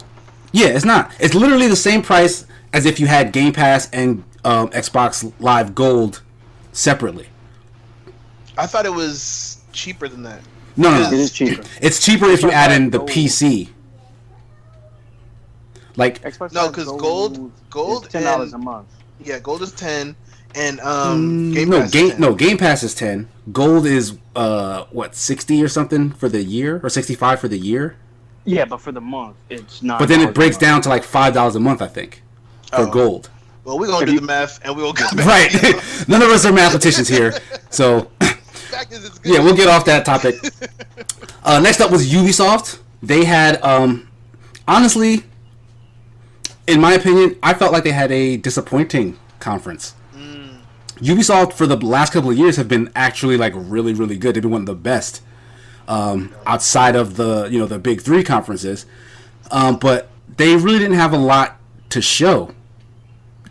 Speaker 1: Yeah, it's not. It's literally the same price as if you had Game Pass and Xbox Live Gold separately.
Speaker 2: I thought it was cheaper than that.
Speaker 1: No.
Speaker 3: It is cheaper.
Speaker 1: It's cheaper if you add in the PC. Like
Speaker 3: Xbox
Speaker 2: because gold
Speaker 3: is $10 a month.
Speaker 2: Yeah, Gold is 10, and Game Pass.
Speaker 1: Game Pass is 10. Gold is 60 or something for the year, or 65 for the year.
Speaker 3: Yeah, but for the month it's not.
Speaker 1: But then it breaks down to like $5 a month, I think, for Gold.
Speaker 2: Well, we're gonna do the math, and we will go back.
Speaker 1: Right. None of us are mathematicians here, so. Yeah, we'll get off that topic. Next up was Ubisoft. They had, honestly, in my opinion, I felt like they had a disappointing conference. Ubisoft for the last couple of years have been actually like really, really good. They've been one of the best outside of the big three conferences, but they really didn't have a lot to show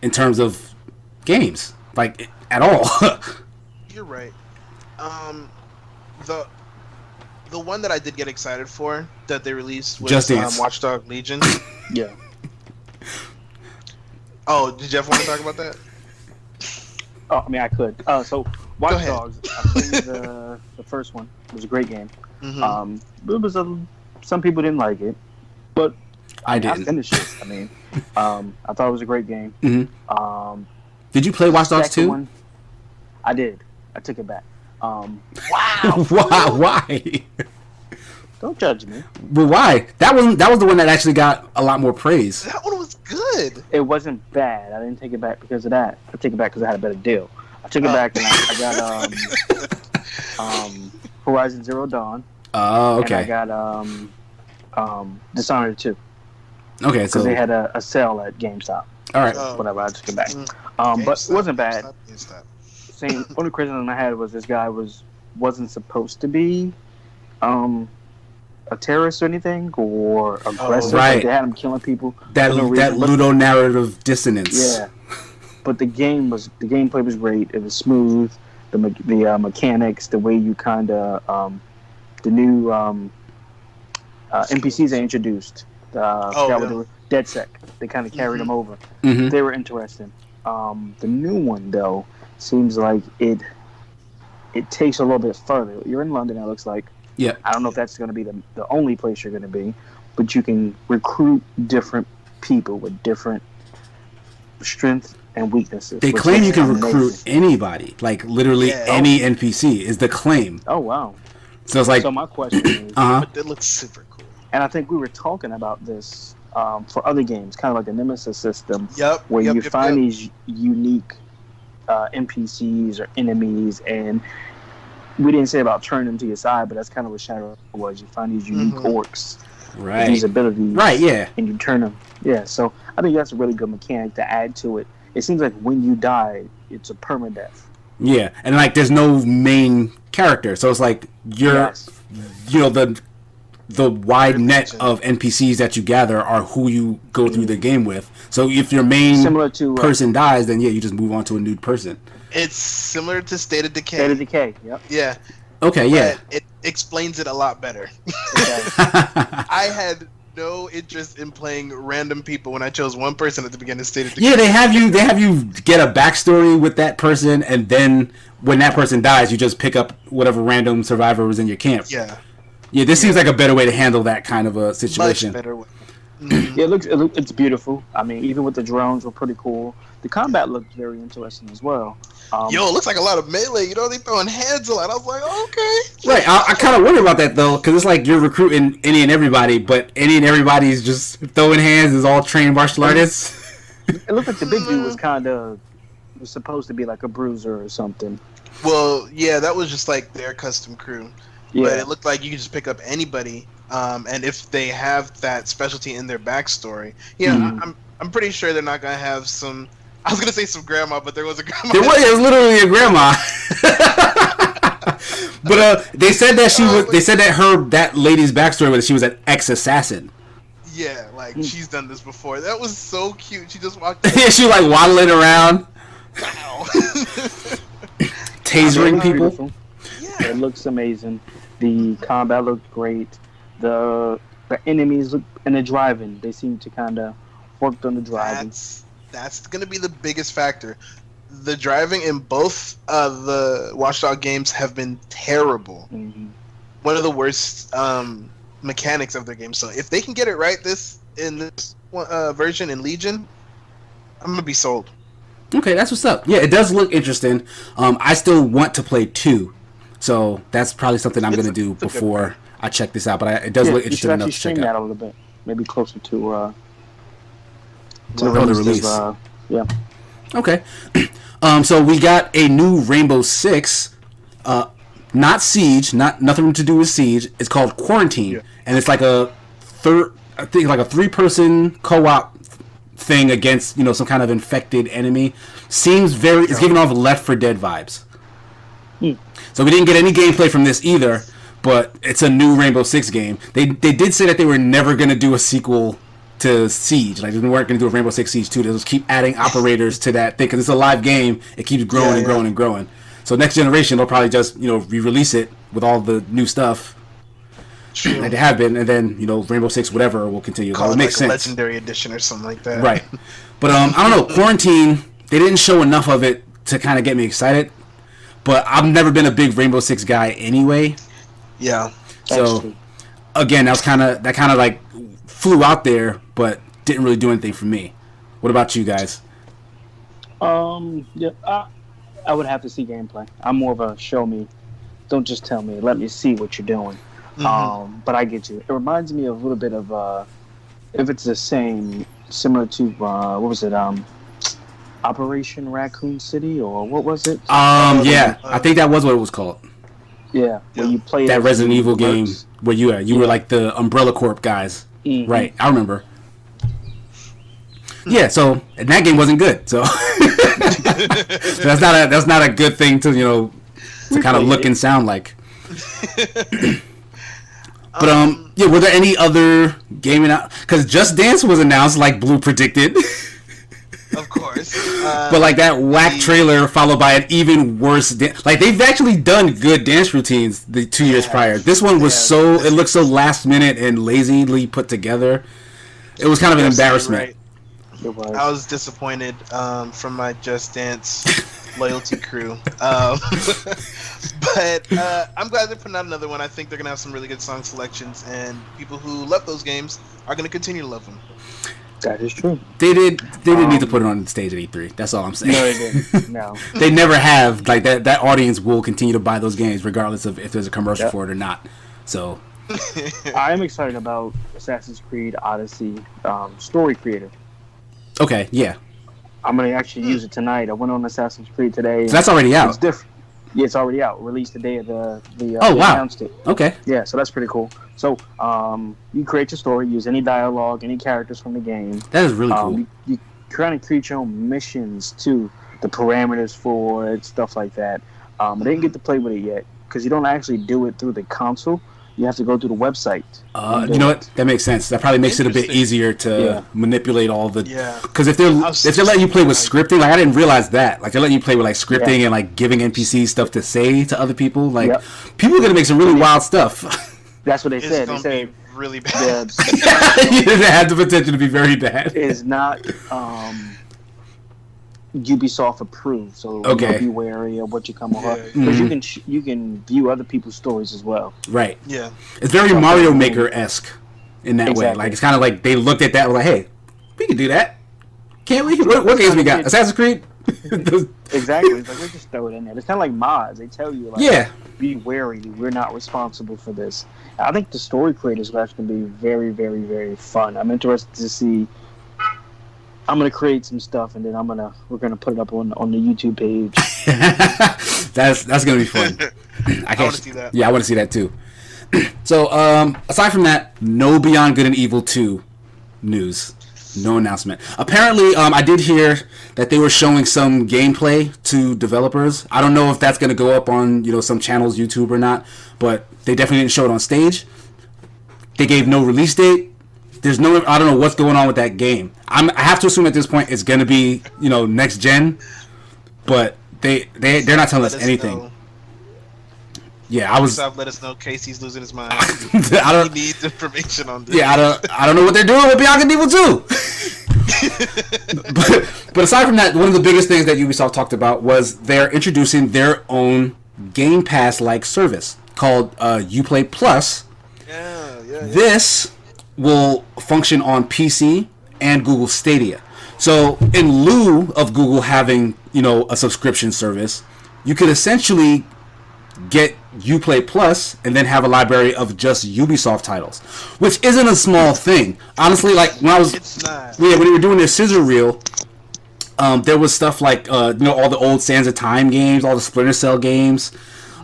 Speaker 1: in terms of games, like at all.
Speaker 2: You're right. The one that I did get excited for that they released was Watch Dogs Legion.
Speaker 3: Yeah.
Speaker 2: Oh, did Jeff want to talk about that?
Speaker 3: Oh, I mean, I could. So Watch Dogs, I played the first one. It was a great game. It was some people didn't like it, but
Speaker 1: I didn't.
Speaker 3: I finished it. I mean, I thought it was a great game.
Speaker 1: Did you play Watch Dogs 2?
Speaker 3: I did. I took it back.
Speaker 2: Wow.
Speaker 1: Why?
Speaker 3: Don't judge me.
Speaker 1: But why? That was the one that actually got a lot more praise.
Speaker 2: That one was good.
Speaker 3: It wasn't bad. I didn't take it back because of that. I took it back because I had a better deal. I took it back and I got Horizon Zero Dawn.
Speaker 1: Oh, okay.
Speaker 3: And I got Dishonored 2.
Speaker 1: Okay, so
Speaker 3: because they had a sale at GameStop.
Speaker 1: All right.
Speaker 3: Whatever. I took it back. But it wasn't bad. Only criticism I had was this guy wasn't supposed to be a terrorist or anything or aggressive.
Speaker 1: Right.
Speaker 3: Like they had him killing people.
Speaker 1: That ludonarrative dissonance.
Speaker 3: Yeah. But the gameplay was great. It was smooth. The mechanics, the way you kind of the new NPCs they introduced. DedSec. They kind of carried them over. They were interesting. The new one though seems like it takes a little bit further. You're in London, it looks like.
Speaker 1: Yeah.
Speaker 3: I don't know if that's going to be the only place you're going to be, but you can recruit different people with different strengths and weaknesses.
Speaker 1: They claim you can recruit anybody, like literally any NPC is the claim.
Speaker 3: Oh wow!
Speaker 1: So it's like,
Speaker 3: So my question is,
Speaker 2: But it looks super cool.
Speaker 3: and I think we were talking about this for other games, kind of like the Nemesis system,
Speaker 2: Yep.
Speaker 3: where you find these unique NPCs or enemies, and we didn't say about turning them to your side, but that's kind of what Shadow was. You find these unique orcs, with these abilities,
Speaker 1: right? Yeah,
Speaker 3: and you turn them. Yeah, so I think that's a really good mechanic to add to it. It seems like when you die, it's a permadeath.
Speaker 1: Yeah, and like there's no main character, so it's like you're, you know, the wide net of NPCs that you gather are who you go through the game with. So if your main person dies, then yeah, you just move on to a new person.
Speaker 2: It's similar to State of Decay.
Speaker 3: State of Decay, yep.
Speaker 2: Yeah.
Speaker 1: Okay, yeah.
Speaker 2: It explains it a lot better. I had no interest in playing random people when I chose one person at the beginning of State of Decay.
Speaker 1: Yeah, they have you get a backstory with that person, and then when that person dies, you just pick up whatever random survivor was in your camp.
Speaker 2: Yeah.
Speaker 1: Yeah, this seems like a better way to handle that kind of a situation.
Speaker 2: Much better way.
Speaker 3: Yeah, it's beautiful. I mean, even with the drones were pretty cool. The combat looked very interesting as well.
Speaker 2: Yo, it looks like a lot of melee. You know, they throwing hands a lot. I was like, okay.
Speaker 1: Right, I kind of wonder about that though, because it's like you're recruiting any and everybody, but any and everybody's just throwing hands is all trained martial artists.
Speaker 3: It looked like the big dude was supposed to be like a bruiser or something.
Speaker 2: Well, yeah, that was just like their custom crew.
Speaker 3: Yeah.
Speaker 2: But it looked like you could just pick up anybody, and if they have that specialty in their backstory, I'm pretty sure they're not gonna have some. I was gonna say some grandma, but there was a grandma.
Speaker 1: There was literally a grandma. But they said that she was. They said that that lady's backstory was she was an ex-assassin.
Speaker 2: Yeah, like she's done this before. That was so cute. She just walked.
Speaker 1: Yeah, she was like waddling around.
Speaker 2: Wow.
Speaker 1: Tasering people.
Speaker 3: Beautiful. Yeah. It looks amazing. The combat looked great. The enemies look, and the driving. They seem to kind of worked on the driving.
Speaker 2: That's going to be the biggest factor. The driving in both the Watchdog games have been terrible.
Speaker 3: Mm-hmm.
Speaker 2: One of the worst mechanics of their game. So if they can get it right in this version in Legion, I'm going to be sold.
Speaker 1: Okay, that's what's up. Yeah, it does look interesting. I still want to play 2. So that's probably something I'm going to do before I check this out. But it does look interesting enough to check out.
Speaker 3: You should actually stream that a little bit. Maybe closer to
Speaker 1: the release.
Speaker 3: Yeah.
Speaker 1: Okay. So we got a new Rainbow Six. Not Siege. Nothing to do with Siege. It's called Quarantine. And it's like a 3-person co-op thing against, some kind of infected enemy. It's giving off Left 4 Dead vibes. So we didn't get any gameplay from this either, but it's a new Rainbow Six game. They did say that they were never going to do a sequel to Siege. Like, they weren't going to do a Rainbow Six Siege 2. They'll just keep adding operators to that thing, because it's a live game. It keeps growing and growing and growing. So next generation, they'll probably just, re-release it with all the new stuff like they have been, and then, Rainbow Six whatever will continue.
Speaker 2: Call it
Speaker 1: makes
Speaker 2: like a
Speaker 1: sense.
Speaker 2: Legendary Edition or something like that.
Speaker 1: Right. But I don't know, Quarantine, they didn't show enough of it to kind of get me excited. But I've never been a big Rainbow Six guy anyway.
Speaker 2: Yeah.
Speaker 1: So again, that kind of like flew out there, but didn't really do anything for me. What about you guys?
Speaker 3: Yeah, I would have to see gameplay. I'm more of a show me, don't just tell me. Let me see what you're doing.
Speaker 2: Mm-hmm.
Speaker 3: But I get you. It reminds me of a little bit of if it's the same, similar to what was it? Operation Raccoon City, or what was it?
Speaker 1: Yeah, I think that was what it was called.
Speaker 3: Yeah, where you played
Speaker 1: that Resident Evil game where you were like the Umbrella Corp guys.
Speaker 3: Mm-hmm.
Speaker 1: Right, I remember. Yeah, so and that game wasn't good. So, so that's not a good thing to kind of look and sound like. But yeah, were there any other gaming out? Because Just Dance was announced, like Blue predicted.
Speaker 2: Of course.
Speaker 1: But like that whack trailer followed by an even worse like they've actually done good dance routines the 2 years prior. This one was it looked so last minute and lazily put together. It was kind of an embarrassment.
Speaker 2: Right. I was disappointed from my Just Dance loyalty crew. But I'm glad they're putting out another one. I think they're going to have some really good song selections, and people who love those games are going to continue to love them.
Speaker 3: That is true.
Speaker 1: They didn't need to put it on stage at E3. That's all I'm saying.
Speaker 3: No, they didn't. No.
Speaker 1: They never have. Like that audience will continue to buy those games regardless of if there's a commercial for it or not. So
Speaker 3: I am excited about Assassin's Creed Odyssey story creator.
Speaker 1: okay, yeah.
Speaker 3: I'm gonna actually use it tonight. I went on Assassin's Creed today.
Speaker 1: So that's already out.
Speaker 3: It's different. Yeah, it's already out. Released the day of
Speaker 1: oh
Speaker 3: they
Speaker 1: wow.
Speaker 3: announced it.
Speaker 1: Okay.
Speaker 3: Yeah, so that's pretty cool. So you create your story, use any dialogue, any characters from the game.
Speaker 1: That is really cool.
Speaker 3: You kind of create your own missions too, the parameters for it, stuff like that. I didn't get to play with it yet because you don't actually do it through the console. You have to go to the website.
Speaker 1: You know what? That makes sense. That probably makes it a bit easier to manipulate all the.
Speaker 2: Yeah.
Speaker 1: Because if they're letting you play with scripting, like I didn't realize that. Like they're letting you play with like scripting and like giving NPCs stuff to say to other people. Like people are gonna make some really wild stuff.
Speaker 3: That's what they said. They said
Speaker 2: really bad.
Speaker 1: It had the potential to be very bad.
Speaker 3: It's not Ubisoft approved, so be wary of what you come across. Because you can view other people's stories as well.
Speaker 1: Right.
Speaker 2: Yeah.
Speaker 1: It's very Mario Maker-esque in that way. Like it's kind of like they looked at that and were like, hey, we can do that. Can't we? What games we got? Assassin's Creed?
Speaker 3: Exactly. It's like we just throw it in there. It's kind of like mods. They tell you like, be wary. We're not responsible for this. I think the story creators will actually be very, very, very fun. I'm interested to see. I'm gonna create some stuff and then we're gonna put it up on the YouTube page.
Speaker 1: that's gonna be fun.
Speaker 2: I want to see that.
Speaker 1: Yeah, I want to see that too. So aside from that, no Beyond Good and Evil 2 news. No announcement. Apparently, I did hear that they were showing some gameplay to developers. I don't know if that's going to go up on some channel's YouTube or not, but they definitely didn't show it on stage. They gave no release date. I don't know what's going on with that game. I have to assume at this point it's going to be next gen, but they're not telling us anything.
Speaker 2: Know.
Speaker 1: Yeah, I was.
Speaker 2: Let us know Casey's losing his mind.
Speaker 1: He
Speaker 2: needs information on this.
Speaker 1: Yeah, I don't know what they're doing with Beyond Good and Evil 2. but aside from that, one of the biggest things that Ubisoft talked about was they're introducing their own Game Pass-like service called Uplay Plus.
Speaker 2: Yeah.
Speaker 1: This will function on PC and Google Stadia. So in lieu of Google having a subscription service, you could essentially get Uplay Plus and then have a library of just Ubisoft titles, which isn't a small thing. Honestly, like when I was when we were doing this scissor reel, there was stuff like all the old Sands of Time games, all the Splinter Cell games,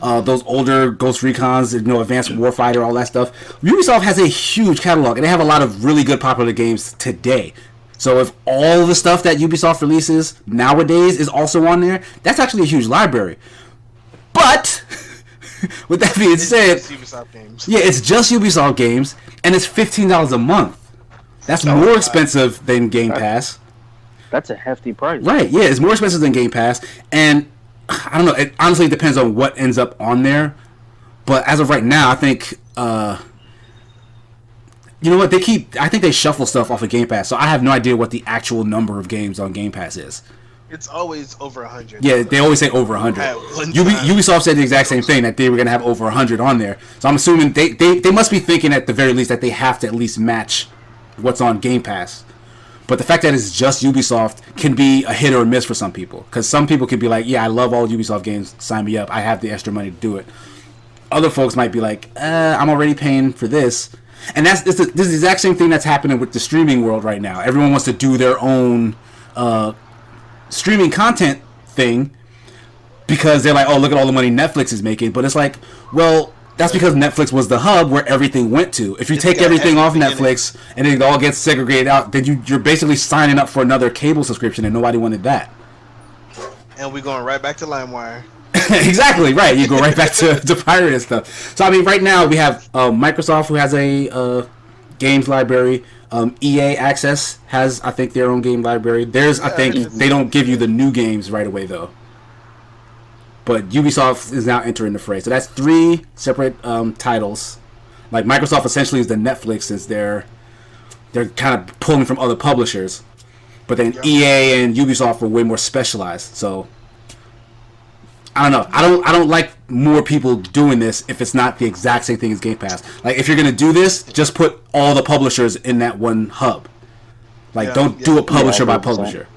Speaker 1: those older Ghost Recons, Advanced Warfighter, all that stuff. Ubisoft has a huge catalog, and they have a lot of really good popular games today. So if all the stuff that Ubisoft releases nowadays is also on there, that's actually a huge library. But with that being said,
Speaker 2: it's Ubisoft games.
Speaker 1: Yeah, it's just Ubisoft games, and it's $15 a month. That's more expensive than Game Pass.
Speaker 3: That's a hefty price.
Speaker 1: Right, yeah, it's more expensive than Game Pass, and I don't know, it honestly depends on what ends up on there, but as of right now, I think, you know what, I think they shuffle stuff off of Game Pass, so I have no idea what the actual number of games on Game Pass is.
Speaker 2: It's always over 100.
Speaker 1: Yeah, they always say over 100. Ubisoft said the exact same thing, that they were going to have over 100 on there. So I'm assuming they must be thinking at the very least that they have to at least match what's on Game Pass. But the fact that it's just Ubisoft can be a hit or a miss for some people. Because some people could be like, yeah, I love all Ubisoft games, sign me up, I have the extra money to do it. Other folks might be like, I'm already paying for this. And this is the exact same thing that's happening with the streaming world right now. Everyone wants to do their own streaming content thing because they're like, oh, look at all the money Netflix is making. But it's like, well, that's because Netflix was the hub where everything went to. If you take everything off Netflix and it all gets segregated out, then you're basically signing up for another cable subscription, and nobody wanted that.
Speaker 2: And we're going right back to LimeWire.
Speaker 1: Exactly, right. You go right back to pirate and stuff. So, I mean, right now we have Microsoft, who has a games library. EA Access has, I think, their own game library. I think they don't give you the new games right away, though. But Ubisoft is now entering the fray. So that's 3 separate titles. Like, Microsoft essentially is the Netflix, since they're kind of pulling from other publishers. But then EA and Ubisoft are way more specialized. So I don't know. I don't like more people doing this if it's not the exact same thing as Game Pass. Like, if you're gonna do this, just put all the publishers in that one hub. Like,
Speaker 2: Yeah,
Speaker 1: don't
Speaker 2: yeah.
Speaker 1: do it publisher by
Speaker 3: 100%.
Speaker 1: publisher.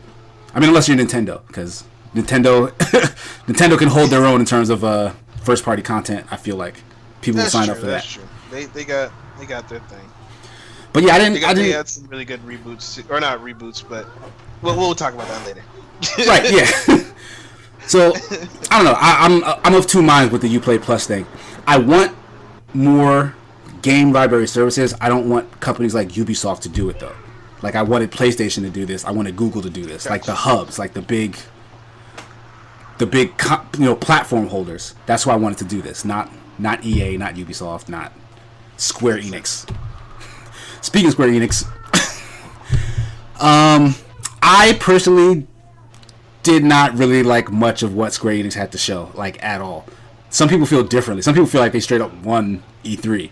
Speaker 1: I mean, unless you're Nintendo, because Nintendo can hold their own in terms of first party content. I feel like people will sign up for that.
Speaker 2: That's true. They got their thing.
Speaker 1: But yeah,
Speaker 2: They
Speaker 1: I didn't.
Speaker 2: had some really good reboots, or not reboots, but we'll talk about that later.
Speaker 1: Right? Yeah. So I don't know. I'm of two minds with the Uplay Plus thing. I want more game library services. I don't want companies like Ubisoft to do it though. Like, I wanted PlayStation to do this. I wanted Google to do this.
Speaker 2: Gotcha.
Speaker 1: Like the hubs, like the big platform holders. That's why I wanted to do this. Not EA, not Ubisoft, not Square Enix. Speaking of Square Enix, I personally did not really like much of what Square Enix had to show, like, at all. Some people feel differently. Some people feel like they straight up won E3.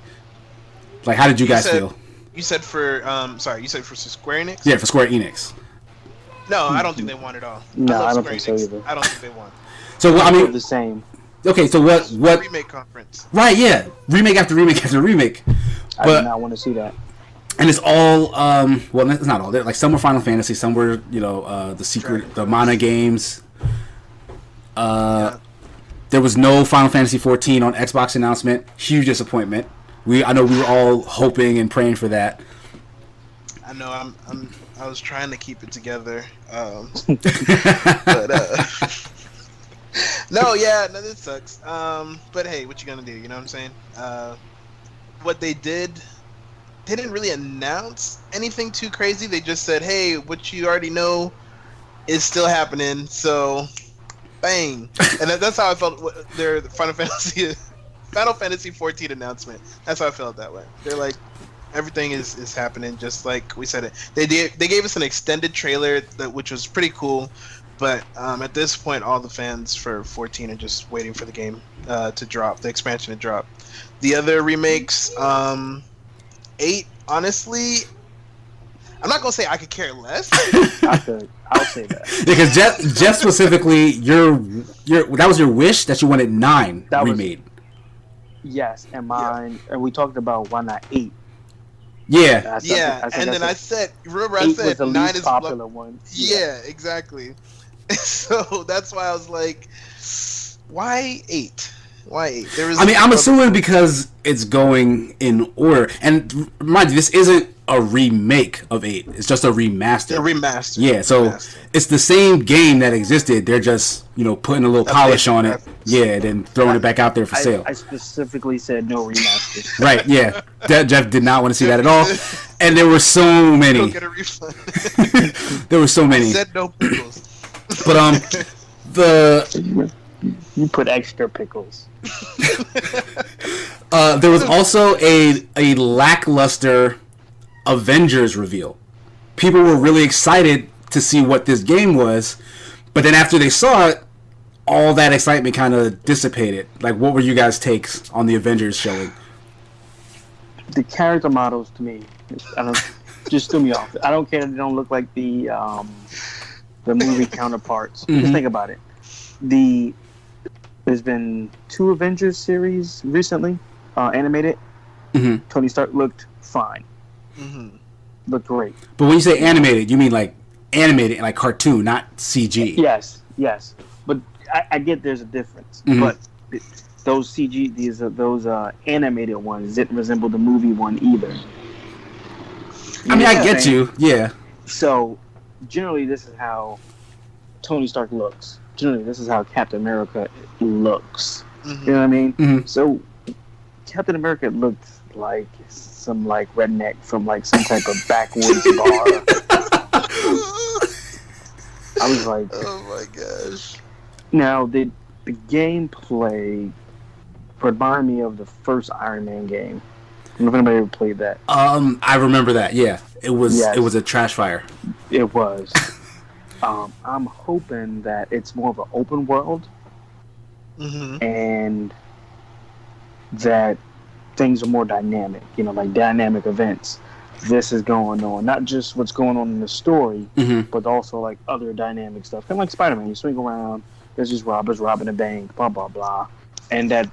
Speaker 1: Like, how did you guys feel?
Speaker 2: You said for Square Enix?
Speaker 1: Yeah, for Square Enix.
Speaker 2: No, I don't think they won at all.
Speaker 3: No, I don't
Speaker 2: Square
Speaker 3: think so
Speaker 2: Enix.
Speaker 3: either.
Speaker 2: I don't think they won.
Speaker 1: So, I
Speaker 3: They're
Speaker 1: mean,
Speaker 3: the same.
Speaker 1: okay, so what?
Speaker 2: Remake conference.
Speaker 1: Right, yeah, remake after remake after remake.
Speaker 3: I
Speaker 1: But
Speaker 3: do not want to see that.
Speaker 1: and it's all well, it's not all. They're, like, some were Final Fantasy, some were the secret, the Mana games.
Speaker 2: Yeah.
Speaker 1: There was no Final Fantasy 14 on Xbox announcement. Huge disappointment. I know we were all hoping and praying for that.
Speaker 2: I know. I was trying to keep it together. But no, this sucks. But hey, what you gonna do? You know what I'm saying? What they did, they didn't really announce anything too crazy. They just said, "Hey, what you already know is still happening." So, bang, and that's how I felt. Their Final Fantasy 14 announcement. That's how I felt that way. They're like, everything is happening just like we said it. They gave us an extended trailer which was pretty cool, but at this point, all the fans for 14 are just waiting for the game to drop, the expansion to drop. The other remakes, 8. Honestly, I'm not gonna say I could care less.
Speaker 3: I'll say that.
Speaker 1: Because Jeff specifically, that was your wish that you wanted 9
Speaker 3: That was-
Speaker 1: remade.
Speaker 3: Yes, and mine, and we talked about why not 8.
Speaker 1: Yeah.
Speaker 2: I said, remember I
Speaker 3: 8 was
Speaker 2: said
Speaker 3: the
Speaker 2: 9
Speaker 3: least
Speaker 2: is
Speaker 3: popular one.
Speaker 2: Yeah, exactly. So that's why I was like, why 8? Why 8?
Speaker 1: I'm assuming because it's going in order. And mind you, this isn't a remake of 8. It's just a remaster.
Speaker 2: A remaster.
Speaker 1: Yeah, so it's the same game that existed. They're just, putting a little polish on it.
Speaker 2: graphics.
Speaker 1: Yeah, and then throwing it back out there for sale.
Speaker 3: I specifically said no remasters.
Speaker 1: Right, yeah. Jeff did not want to see that at all. And there were so many.
Speaker 2: Go get a refund.
Speaker 1: There were so many.
Speaker 2: I said no pickles.
Speaker 1: But
Speaker 3: You put extra pickles.
Speaker 1: there was also a lackluster Avengers reveal. People were really excited to see what this game was, but then after they saw it, all that excitement kind of dissipated. Like, what were you guys' takes on the Avengers showing?
Speaker 3: The character models to me, just threw me off. I don't care that they don't look like the movie counterparts.
Speaker 1: Mm-hmm.
Speaker 3: Just think about it. There's been 2 Avengers series recently, animated.
Speaker 1: Mm-hmm.
Speaker 3: Tony Stark looked fine.
Speaker 2: Mm-hmm.
Speaker 3: Looked great.
Speaker 1: But when you say animated, you mean like animated, like cartoon, not CG.
Speaker 3: Yes. But I get there's a difference.
Speaker 1: Mhm.
Speaker 3: But those CG, those animated ones didn't resemble the movie one either.
Speaker 1: I mean, I get you. Yeah.
Speaker 3: So, generally, this is how Tony Stark looks. Generally, this is how Captain America looks.
Speaker 2: Mm-hmm.
Speaker 3: You know what I mean?
Speaker 1: Mhm.
Speaker 3: So, Captain America looked like some redneck from some type of backwoods bar. I was like,
Speaker 2: Oh my gosh.
Speaker 3: now the gameplay reminded me of the first Iron Man game. I don't know if anybody ever played that.
Speaker 1: I remember that. Yeah, it was
Speaker 3: Yes.
Speaker 1: it was a trash fire.
Speaker 3: It was. I'm hoping that it's more of an open world
Speaker 2: Mm-hmm.
Speaker 3: and that things are more dynamic. Like dynamic events. This is going on, not just what's going on in the story,
Speaker 1: Mm-hmm.
Speaker 3: but also other dynamic stuff. Kind of like Spider-Man. You swing around, there's these robbers robbing a bank, blah blah blah, and that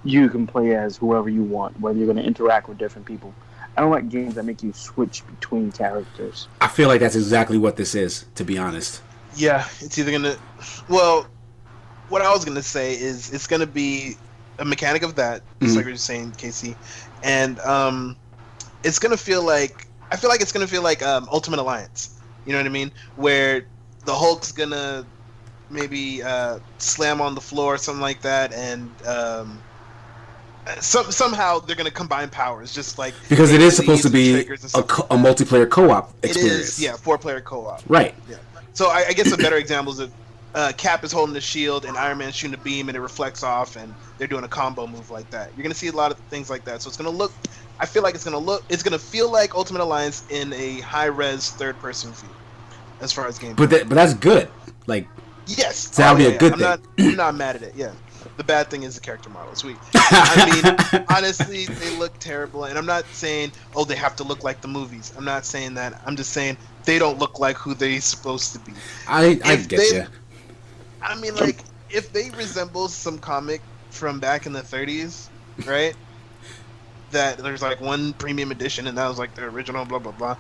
Speaker 3: you can play as whoever you want, whether you're going to interact with different people. I don't like games that make you switch between characters.
Speaker 1: I feel like that's exactly what this is, to be honest.
Speaker 2: Yeah, it's either gonna. Well, what I was gonna say is it's gonna be a mechanic of that, just like you were saying, Casey, and it's gonna feel like I feel like it's gonna feel like Ultimate Alliance. You know what I mean? Where the Hulk's gonna maybe slam on the floor or something like that, and somehow they're gonna combine powers, just like
Speaker 1: because it is supposed to be a multiplayer co-op experience.
Speaker 2: It is, 4-player co-op.
Speaker 1: Right.
Speaker 2: Yeah. So I guess a better example is that Cap is holding the shield and Iron Man's shooting a beam and it reflects off, and they're doing a combo move like that. You're gonna see a lot of things like that. So it's gonna look. I feel like it's gonna feel like Ultimate Alliance in a high-res third-person view, as far as gameplay.
Speaker 1: But that's good. Like.
Speaker 2: Yes.
Speaker 1: That would be a good thing.
Speaker 2: I'm not mad at it. Yeah. The bad thing is the character model. Sweet. I mean, honestly, they look terrible, and I'm not saying, oh, they have to look like the movies. I'm not saying that. I'm just saying they don't look like who they're supposed to be.
Speaker 1: I get you.
Speaker 2: I mean, like, if they resemble some comic from back in the 30s, right? That there's like one premium edition, and that was like the original, blah blah blah.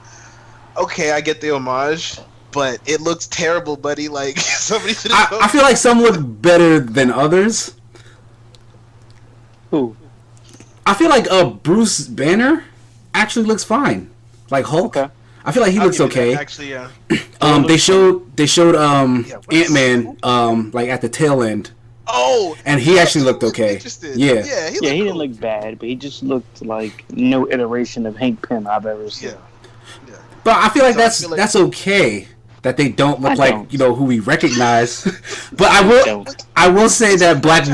Speaker 2: Okay, I get the homage. But it looks terrible, buddy. Like somebody should.
Speaker 1: I feel like some look better than others.
Speaker 3: Who?
Speaker 1: I feel like Bruce Banner actually looks fine. Like Hulk. Okay. I feel like he looks okay.
Speaker 2: Actually, yeah.
Speaker 1: They showed Ant-Man like at the tail end.
Speaker 2: Oh.
Speaker 1: And he actually looked okay. Yeah.
Speaker 2: Yeah, he
Speaker 3: didn't look bad, but he just looked like no iteration of Hank Pym I've ever seen.
Speaker 2: Yeah.
Speaker 1: But I feel like that's okay. That they don't look like who we recognize, but I will say that Black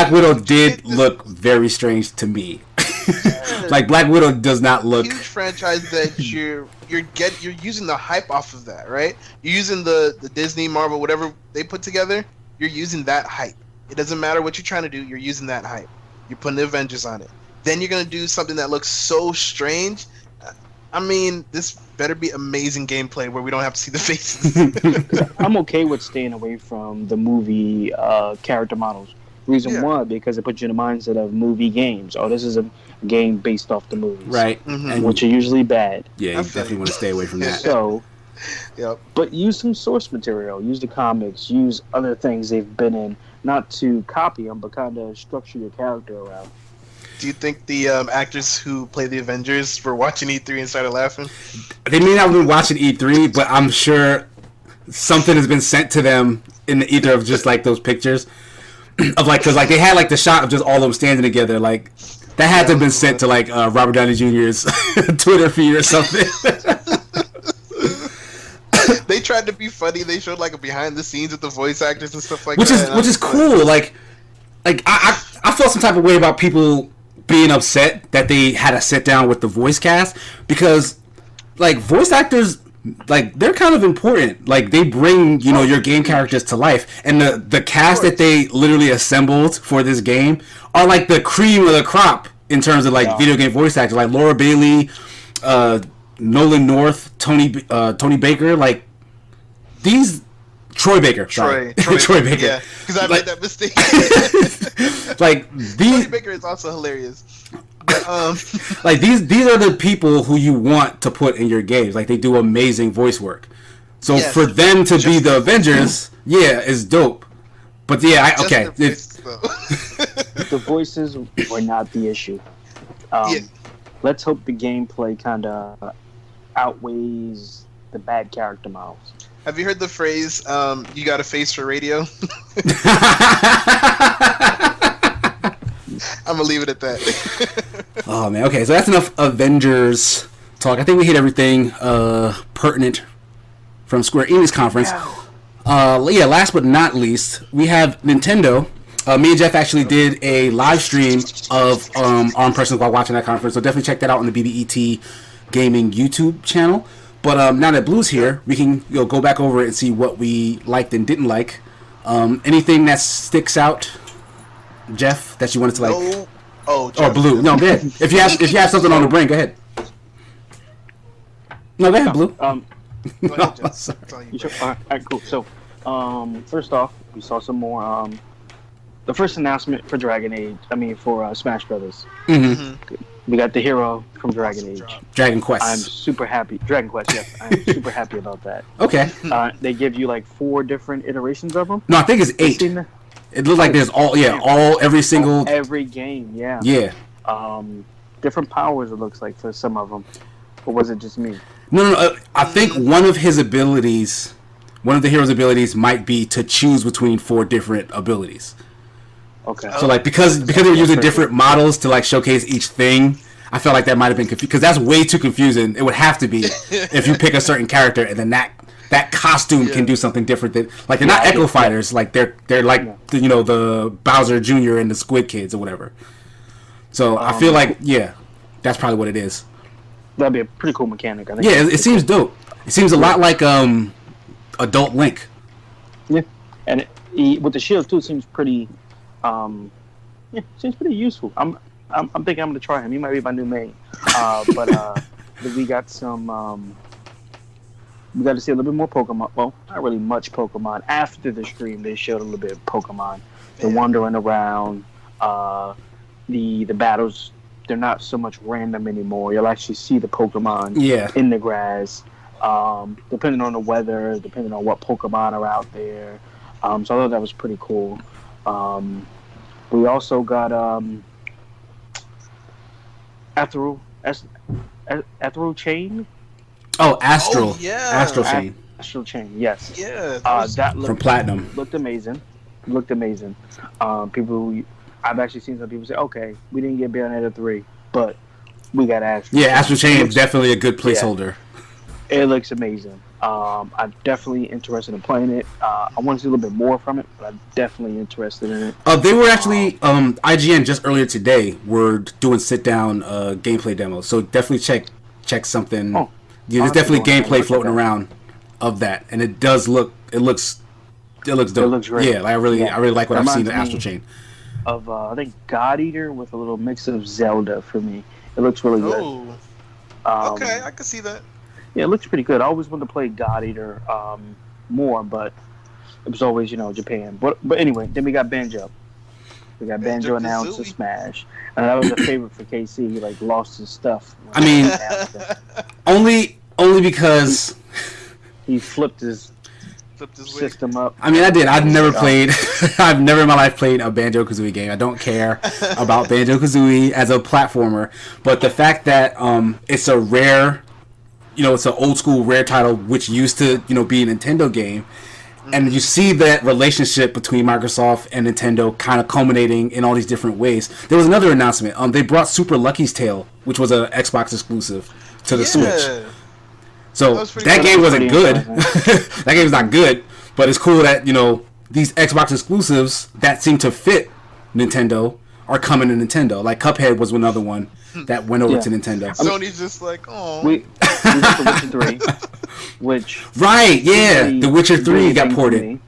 Speaker 1: Widow did look very strange to me. Like Black Widow does not look
Speaker 2: huge franchise that you're using the hype off of that, right? You're using the Disney, Marvel, whatever they put together. You're using that hype. It doesn't matter what you're trying to do. You're using that hype. You're putting the Avengers on it. Then you're gonna do something that looks so strange. I mean, this better be amazing gameplay where we don't have to see the faces.
Speaker 3: I'm okay with staying away from the movie character models. Reason why, because it puts you in the mindset of movie games. Oh, this is a game based off the movies.
Speaker 1: Right.
Speaker 3: Mm-hmm. Which are usually bad.
Speaker 1: Yeah, you definitely want to stay away from that.
Speaker 3: So, but use some source material. Use the comics. Use other things they've been in. Not to copy them, but kind of structure your character around.
Speaker 2: Do you think the actors who play the Avengers were watching E3 and started laughing?
Speaker 1: They may not have been watching E3, but I'm sure something has been sent to them in the ether of just like those pictures of like, because like they had like the shot of just all of them standing together. Like that had to have been sent to like Robert Downey Jr.'s Twitter feed or something.
Speaker 2: They tried to be funny. They showed like a behind the scenes with the voice actors and stuff like
Speaker 1: which
Speaker 2: that.
Speaker 1: Which is cool. Like I felt some type of way about people being upset that they had to sit down with the voice cast, because like voice actors, like they're kind of important. Like they bring your game characters to life, and the cast that they literally assembled for this game are like the cream of the crop in terms of like video game voice actors, like Laura Bailey, Nolan North, Tony Baker, like these. Troy Baker. Troy Baker.
Speaker 2: Yeah, because I made that mistake.
Speaker 1: Like
Speaker 2: Troy Baker is also hilarious. But,
Speaker 1: like these are the people who you want to put in your games. Like they do amazing voice work. So for them to be the Avengers, is dope. But okay.
Speaker 3: The voices were not the issue. Let's hope the gameplay kind of outweighs the bad character models.
Speaker 2: Have you heard the phrase, you got a face for radio? I'm going to leave it at that.
Speaker 1: Oh, man. Okay, so that's enough Avengers talk. I think we hit everything pertinent from Square Enix conference. Last but not least, we have Nintendo. Me and Jeff actually did a live stream of our impressions while watching that conference, so definitely check that out on the BBET Gaming YouTube channel. But now that Blue's here, we can go back over it and see what we liked and didn't like. Anything that sticks out, Jeff, that you wanted to like?
Speaker 2: No. Oh, Jeff.
Speaker 1: Or Blue. No, go ahead. If you have something on the brain, go ahead. No, go ahead, Blue.
Speaker 2: Go ahead, Jeff.
Speaker 3: All right, cool. So, first off, we saw some more the first announcement for Dragon Age. I mean, for Smash Brothers.
Speaker 1: Mm-hmm.
Speaker 3: We got the hero from Dragon Age.
Speaker 1: Dragon Quest.
Speaker 3: I'm super happy. Dragon Quest, yes. I'm super happy about that.
Speaker 1: Okay.
Speaker 3: They give you like 4 different iterations of them.
Speaker 1: No, I think it's 8. It looks like there's every single...
Speaker 3: Every game, yeah.
Speaker 1: Yeah.
Speaker 3: Different powers, it looks like, for some of them. Or was it just me?
Speaker 1: No. I think one of the hero's abilities might be to choose between 4 different abilities.
Speaker 3: Okay.
Speaker 1: So like because they were using different models to like showcase each thing, I felt like that might have been confusing because that's way too confusing. It would have to be if you pick a certain character and then that costume can do something different than like they're not Echo Fighters, like they're like the Bowser Jr. and the Squid Kids or whatever. So I feel like that's probably what it is.
Speaker 3: That'd be a pretty cool mechanic. I think.
Speaker 1: Yeah, it seems dope. It seems a lot like Adult Link.
Speaker 3: Yeah, and with the shield too, it seems pretty. Seems pretty useful. I'm thinking I'm gonna try him. He might be my new main. But we got some. We got to see a little bit more Pokemon. Well, not really much Pokemon. After the stream, they showed a little bit of Pokemon. They're wandering around. The battles, they're not so much random anymore. You'll actually see the Pokemon in the grass. Depending on the weather, depending on what Pokemon are out there. So I thought that was pretty cool. We also got Ethereal Chain.
Speaker 1: Oh, Astral.
Speaker 2: Oh, yeah.
Speaker 1: Astral Chain.
Speaker 3: Astral Chain, yes.
Speaker 2: Yeah.
Speaker 3: That looked,
Speaker 1: from Platinum.
Speaker 3: Looked amazing. I've actually seen some people say, okay, we didn't get Bayonetta 3, but we got Astral.
Speaker 1: Yeah, Astral Chain is definitely a good placeholder.
Speaker 3: Yeah. It looks amazing. I'm definitely interested in playing it. I want to see a little bit more from it, but I'm definitely interested in it.
Speaker 1: They were actually IGN just earlier today were doing sit-down gameplay demos, so definitely check something.
Speaker 3: Oh,
Speaker 1: there's definitely gameplay floating around of that, and it does look. It looks dope. It looks great. Yeah, I really like what I've seen in Astral Chain.
Speaker 3: Of I think God Eater with a little mix of Zelda for me. It looks really good.
Speaker 2: Okay, I can see that.
Speaker 3: Yeah, it looks pretty good. I always wanted to play God Eater more, but it was always, Japan. But anyway, then we got Banjo. We got Banjo announced to Smash. And that was a favorite for KC. He lost his stuff.
Speaker 1: I mean, only because
Speaker 3: he flipped his system up.
Speaker 1: I mean, I did. I've never in my life played a Banjo-Kazooie game. I don't care about Banjo-Kazooie as a platformer. But the fact that it's a rare, it's an old school rare title which used to, be a Nintendo game. And you see that relationship between Microsoft and Nintendo kind of culminating in all these different ways. There was another announcement. They brought Super Lucky's Tale, which was an Xbox exclusive, to the Switch. So that game wasn't good. That game's not good, but it's cool that, these Xbox exclusives that seem to fit Nintendo are coming to Nintendo. Like Cuphead was another one that went over to Nintendo.
Speaker 2: Sony's just like, oh.
Speaker 3: We got The Witcher 3, which...
Speaker 1: Right, yeah. The Witcher 3 got ported.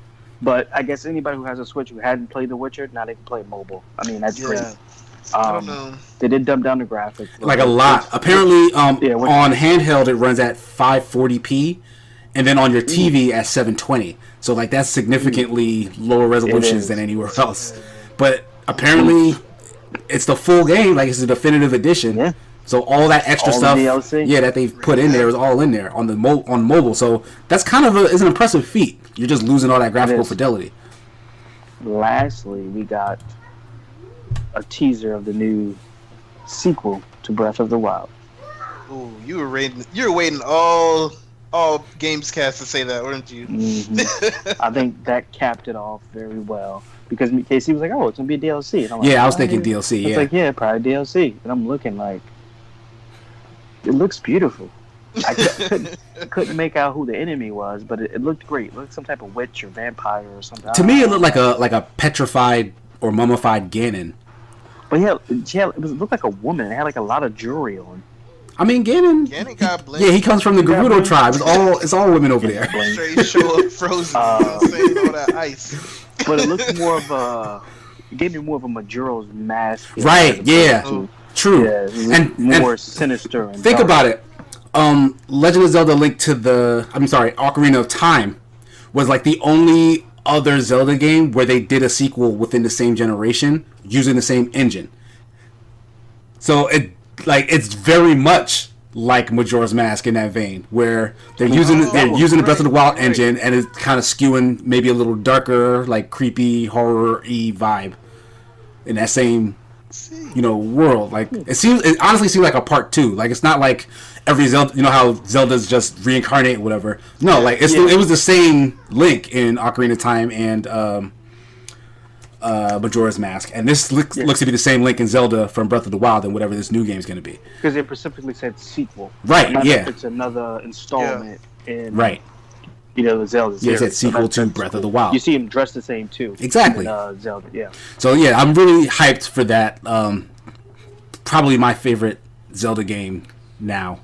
Speaker 3: But I guess anybody who has a Switch who hadn't played The Witcher, now they can play mobile. I mean, that's great.
Speaker 2: I don't know.
Speaker 3: They did dumb down the graphics.
Speaker 1: Like a lot. Apparently, on handheld, it runs at 540p, and then on your TV at 720. So, that's significantly lower resolutions than anywhere else. But apparently, it's the full game. It's a definitive edition. Yeah. So all that extra stuff, that they've put in there is all in there on mobile. So that's kind of is an impressive feat. You're just losing all that graphical fidelity.
Speaker 3: Lastly, we got a teaser of the new sequel to Breath of the Wild.
Speaker 2: Ooh, you were waiting all GamesCast to say that, weren't you?
Speaker 3: Mm-hmm. I think that capped it off very well because KC was like, "Oh, it's gonna be a DLC." And I'm
Speaker 1: I was thinking DLC.
Speaker 3: It's probably DLC, and I'm looking like it looks beautiful. I couldn't make out who the enemy was, but it looked great. It looked some type of witch or vampire or something.
Speaker 1: To me, it looked like a petrified or mummified Ganon.
Speaker 3: But it looked like a woman. It had a lot of jewelry on.
Speaker 1: I mean, Ganon got blamed. Yeah, he comes from the Gerudo tribe. It's all women over there.
Speaker 2: Straight show up frozen, saying all that ice.
Speaker 3: But it looked more of it gave me more of a Majora's Mask.
Speaker 1: Right? Yeah. True.
Speaker 3: Yeah, and more sinister. And
Speaker 1: think about it. Legend of Zelda: Ocarina of Time was the only other Zelda game where they did a sequel within the same generation using the same engine. So it's very much like Majora's Mask in that vein, where they're using the Breath of the Wild engine, and it's kind of skewing maybe a little darker, like creepy horror-y vibe in that same world. Like it honestly seems like a part 2. Like it's not like every Zelda, how Zelda's just reincarnate or whatever. No, like it was the same Link in Ocarina of Time and Majora's Mask, and this looks to be the same Link and Zelda from Breath of the Wild and whatever this new game is going to be.
Speaker 3: Because it specifically said sequel,
Speaker 1: right?
Speaker 3: Not
Speaker 1: Yeah,
Speaker 3: it's another installment in
Speaker 1: right.
Speaker 3: The Zelda series.
Speaker 1: Yeah, it said sequel to Breath of the Wild.
Speaker 3: You see him dressed the same too.
Speaker 1: Exactly.
Speaker 3: In, Zelda, yeah.
Speaker 1: So yeah, I'm really hyped for that. Probably my favorite Zelda game now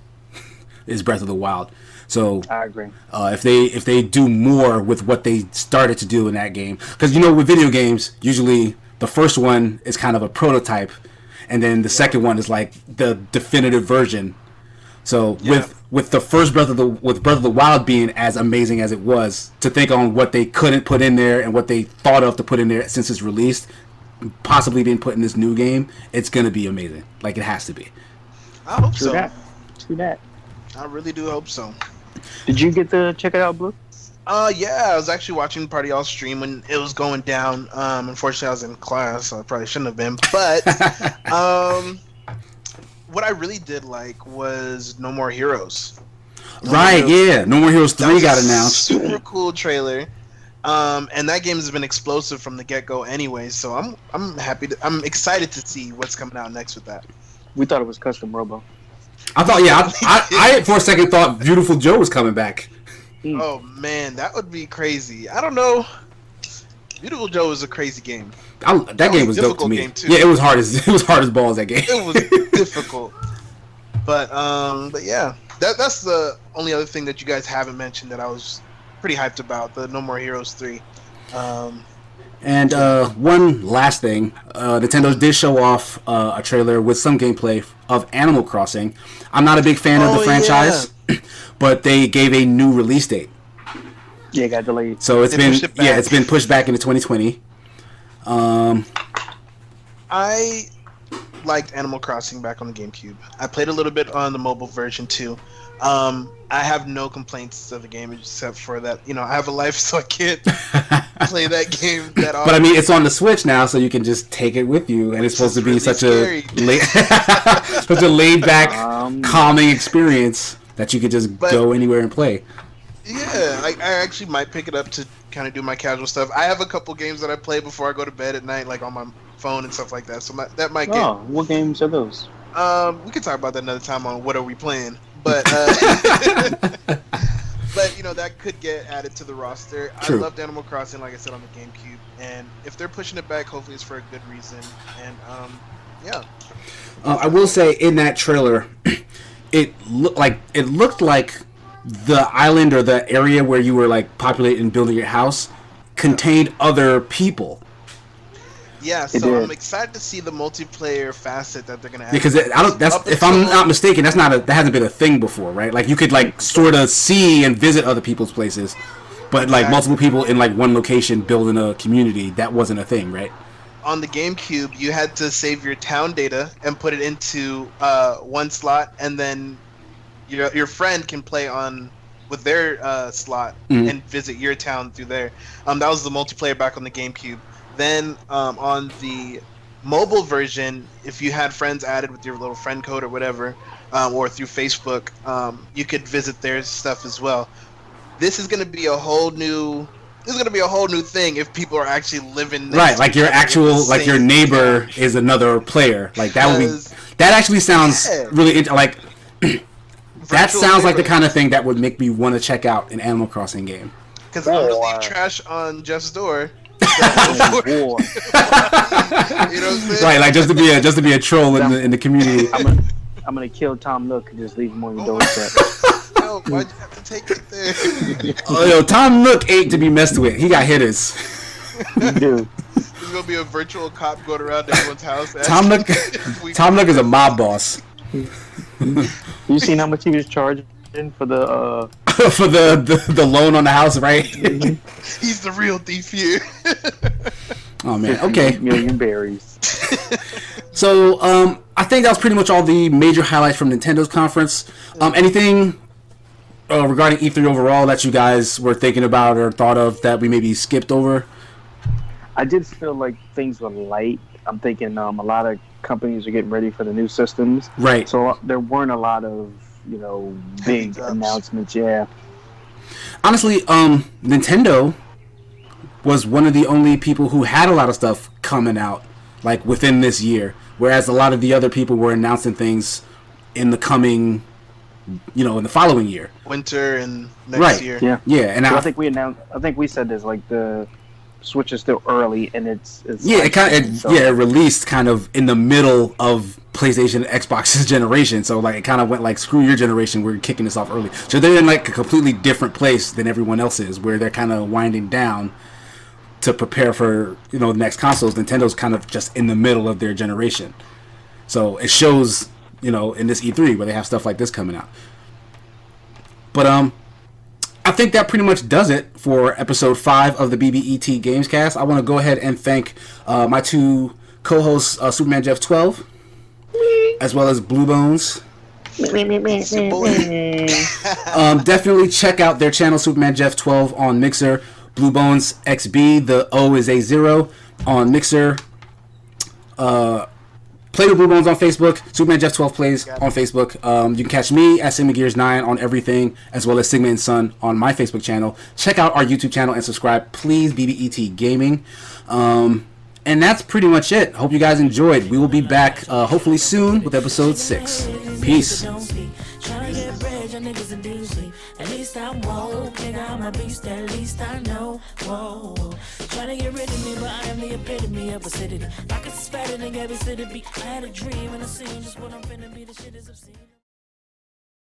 Speaker 1: is Breath of the Wild. So
Speaker 3: I agree.
Speaker 1: If they do more with what they started to do in that game, because with video games, usually the first one is kind of a prototype, and then the second one is like the definitive version. So with the first Breath of the Wild being as amazing as it was, to think on what they couldn't put in there and what they thought of to put in there since it's released, possibly being put in this new game, it's gonna be amazing. Like it has to be.
Speaker 2: I hope so.
Speaker 3: True that.
Speaker 2: I really do hope so.
Speaker 3: Did you get to check it out, Blue?
Speaker 2: Yeah, I was actually watching part of y'all's stream when it was going down. Unfortunately, I was in class, so I probably shouldn't have been. But what I really did like was No More Heroes. No
Speaker 1: More Heroes 3 got announced.
Speaker 2: Super cool trailer. And that game has been explosive from the get-go anyway, so I'm excited to see what's coming out next with that.
Speaker 3: We thought it was Custom Robo.
Speaker 1: I thought, I for a second thought Beautiful Joe was coming back.
Speaker 2: Oh man, that would be crazy. I don't know. Beautiful Joe was a crazy game.
Speaker 1: That game was dope to me. Yeah, it was hard as balls, that game.
Speaker 2: It was difficult. But yeah, that's the only other thing that you guys haven't mentioned that I was pretty hyped about, the No More Heroes 3.
Speaker 1: And one last thing, Nintendo did show off a trailer with some gameplay of Animal Crossing. I'm not a big fan of the franchise, but they gave a new release date.
Speaker 3: Yeah, it got delayed.
Speaker 1: So it's been pushed back into 2020.
Speaker 2: I liked Animal Crossing back on the GameCube. I played a little bit on the mobile version too. I have no complaints of the game except for that, I have a life, so I can't play that game that often.
Speaker 1: But I mean, it's on the Switch now, so you can just take it with you, and it's supposed to be such a laid back, calming experience that you could just go anywhere and play.
Speaker 2: Yeah, I actually might pick it up to kind of do my casual stuff. I have a couple games that I play before I go to bed at night, like on my phone and stuff like that. So that might get.
Speaker 3: Oh, what games are those?
Speaker 2: We can talk about that another time on what are we playing, but that could get added to the roster.
Speaker 1: True.
Speaker 2: I loved Animal Crossing, like I said, on the GameCube, and if they're pushing it back, hopefully it's for a good reason. And yeah.
Speaker 1: I will say in that trailer, it looked like the island or the area where you were like populating and building your house contained other people.
Speaker 2: Yeah, so I'm excited to see the multiplayer facet that they're gonna add.
Speaker 1: Because if I'm not mistaken, that hasn't been a thing before, right? Like you could like sort of see and visit other people's places, but like multiple people in like one location building a community, that wasn't a thing, right?
Speaker 2: On the GameCube, you had to save your town data and put it into one slot, and then your friend can play with their slot and visit your town through there. That was the multiplayer back on the GameCube. Then on the mobile version, if you had friends added with your little friend code or whatever, or through Facebook, you could visit their stuff as well. This is going to be a whole new thing if people are actually living next
Speaker 1: right, like your neighbor is another player. Like that actually sounds really like that sounds like the kind of thing that would make me want to check out an Animal Crossing game.
Speaker 2: Because I'm gonna leave trash on Jeff's door. You know what I'm saying?
Speaker 1: Right, like just to be a troll in the community.
Speaker 3: I'm gonna kill Tom Nook and just leave him on your doorstep.
Speaker 2: No, why'd you have to take it there?
Speaker 1: Oh, yo, Tom Nook ain't to be messed with. He got hitters.
Speaker 3: Dude.
Speaker 2: There's gonna be a virtual cop going around everyone's house.
Speaker 1: Tom Nook is a mob boss.
Speaker 3: You seen how much he was charging for the
Speaker 1: for the loan on the house, right?
Speaker 2: He's the real thief here.
Speaker 1: Oh man, okay.
Speaker 3: Million berries.
Speaker 1: So I think that was pretty much all the major highlights from Nintendo's conference. Anything regarding E3 overall that you guys were thinking about or thought of that we maybe skipped over?
Speaker 3: I did feel like things were light. I'm thinking a lot of companies are getting ready for the new systems.
Speaker 1: Right.
Speaker 3: So there weren't a lot of, big announcements. Yeah.
Speaker 1: Honestly, Nintendo was one of the only people who had a lot of stuff coming out like within this year, whereas a lot of the other people were announcing things in the coming, in the following year,
Speaker 2: winter and next year.
Speaker 1: Yeah. And
Speaker 3: I think we said this, like the Switch is still early, and it's
Speaker 1: it released kind of in the middle of PlayStation and Xbox's generation, so like it kind of went like, screw your generation, we're kicking this off early. So they're in like a completely different place than everyone else is, where they're kind of winding down to prepare for the next consoles. Nintendo's kind of just in the middle of their generation, so it shows in this E3 where they have stuff like this coming out. But I think that pretty much does it for episode 5 of the BBET GamesCast. I want to go ahead and thank my 2 co-hosts, Superman Jeff 12, as well as Blue Bones. Definitely check out their channel, Superman Jeff 12, on Mixer. Blue Bones XB, the O is A0 on Mixer. Play with Blue Bones on Facebook. Superman Jeff 12 plays on Facebook. You can catch me at Sigma Gears 9 on everything, as well as Sigma and Sun on my Facebook channel. Check out our YouTube channel and subscribe, please. BBET Gaming. And that's pretty much it. Hope you guys enjoyed. We will be back hopefully soon with episode 6. Peace.
Speaker 4: At least I'm woke, nigga, I'm a beast, at least I know. Whoa, trying to get rid of me, but I am the epitome of acidity. Like it's fatter than every city beat. I had a dream and I seen just what I'm finna be, the shit is obscene.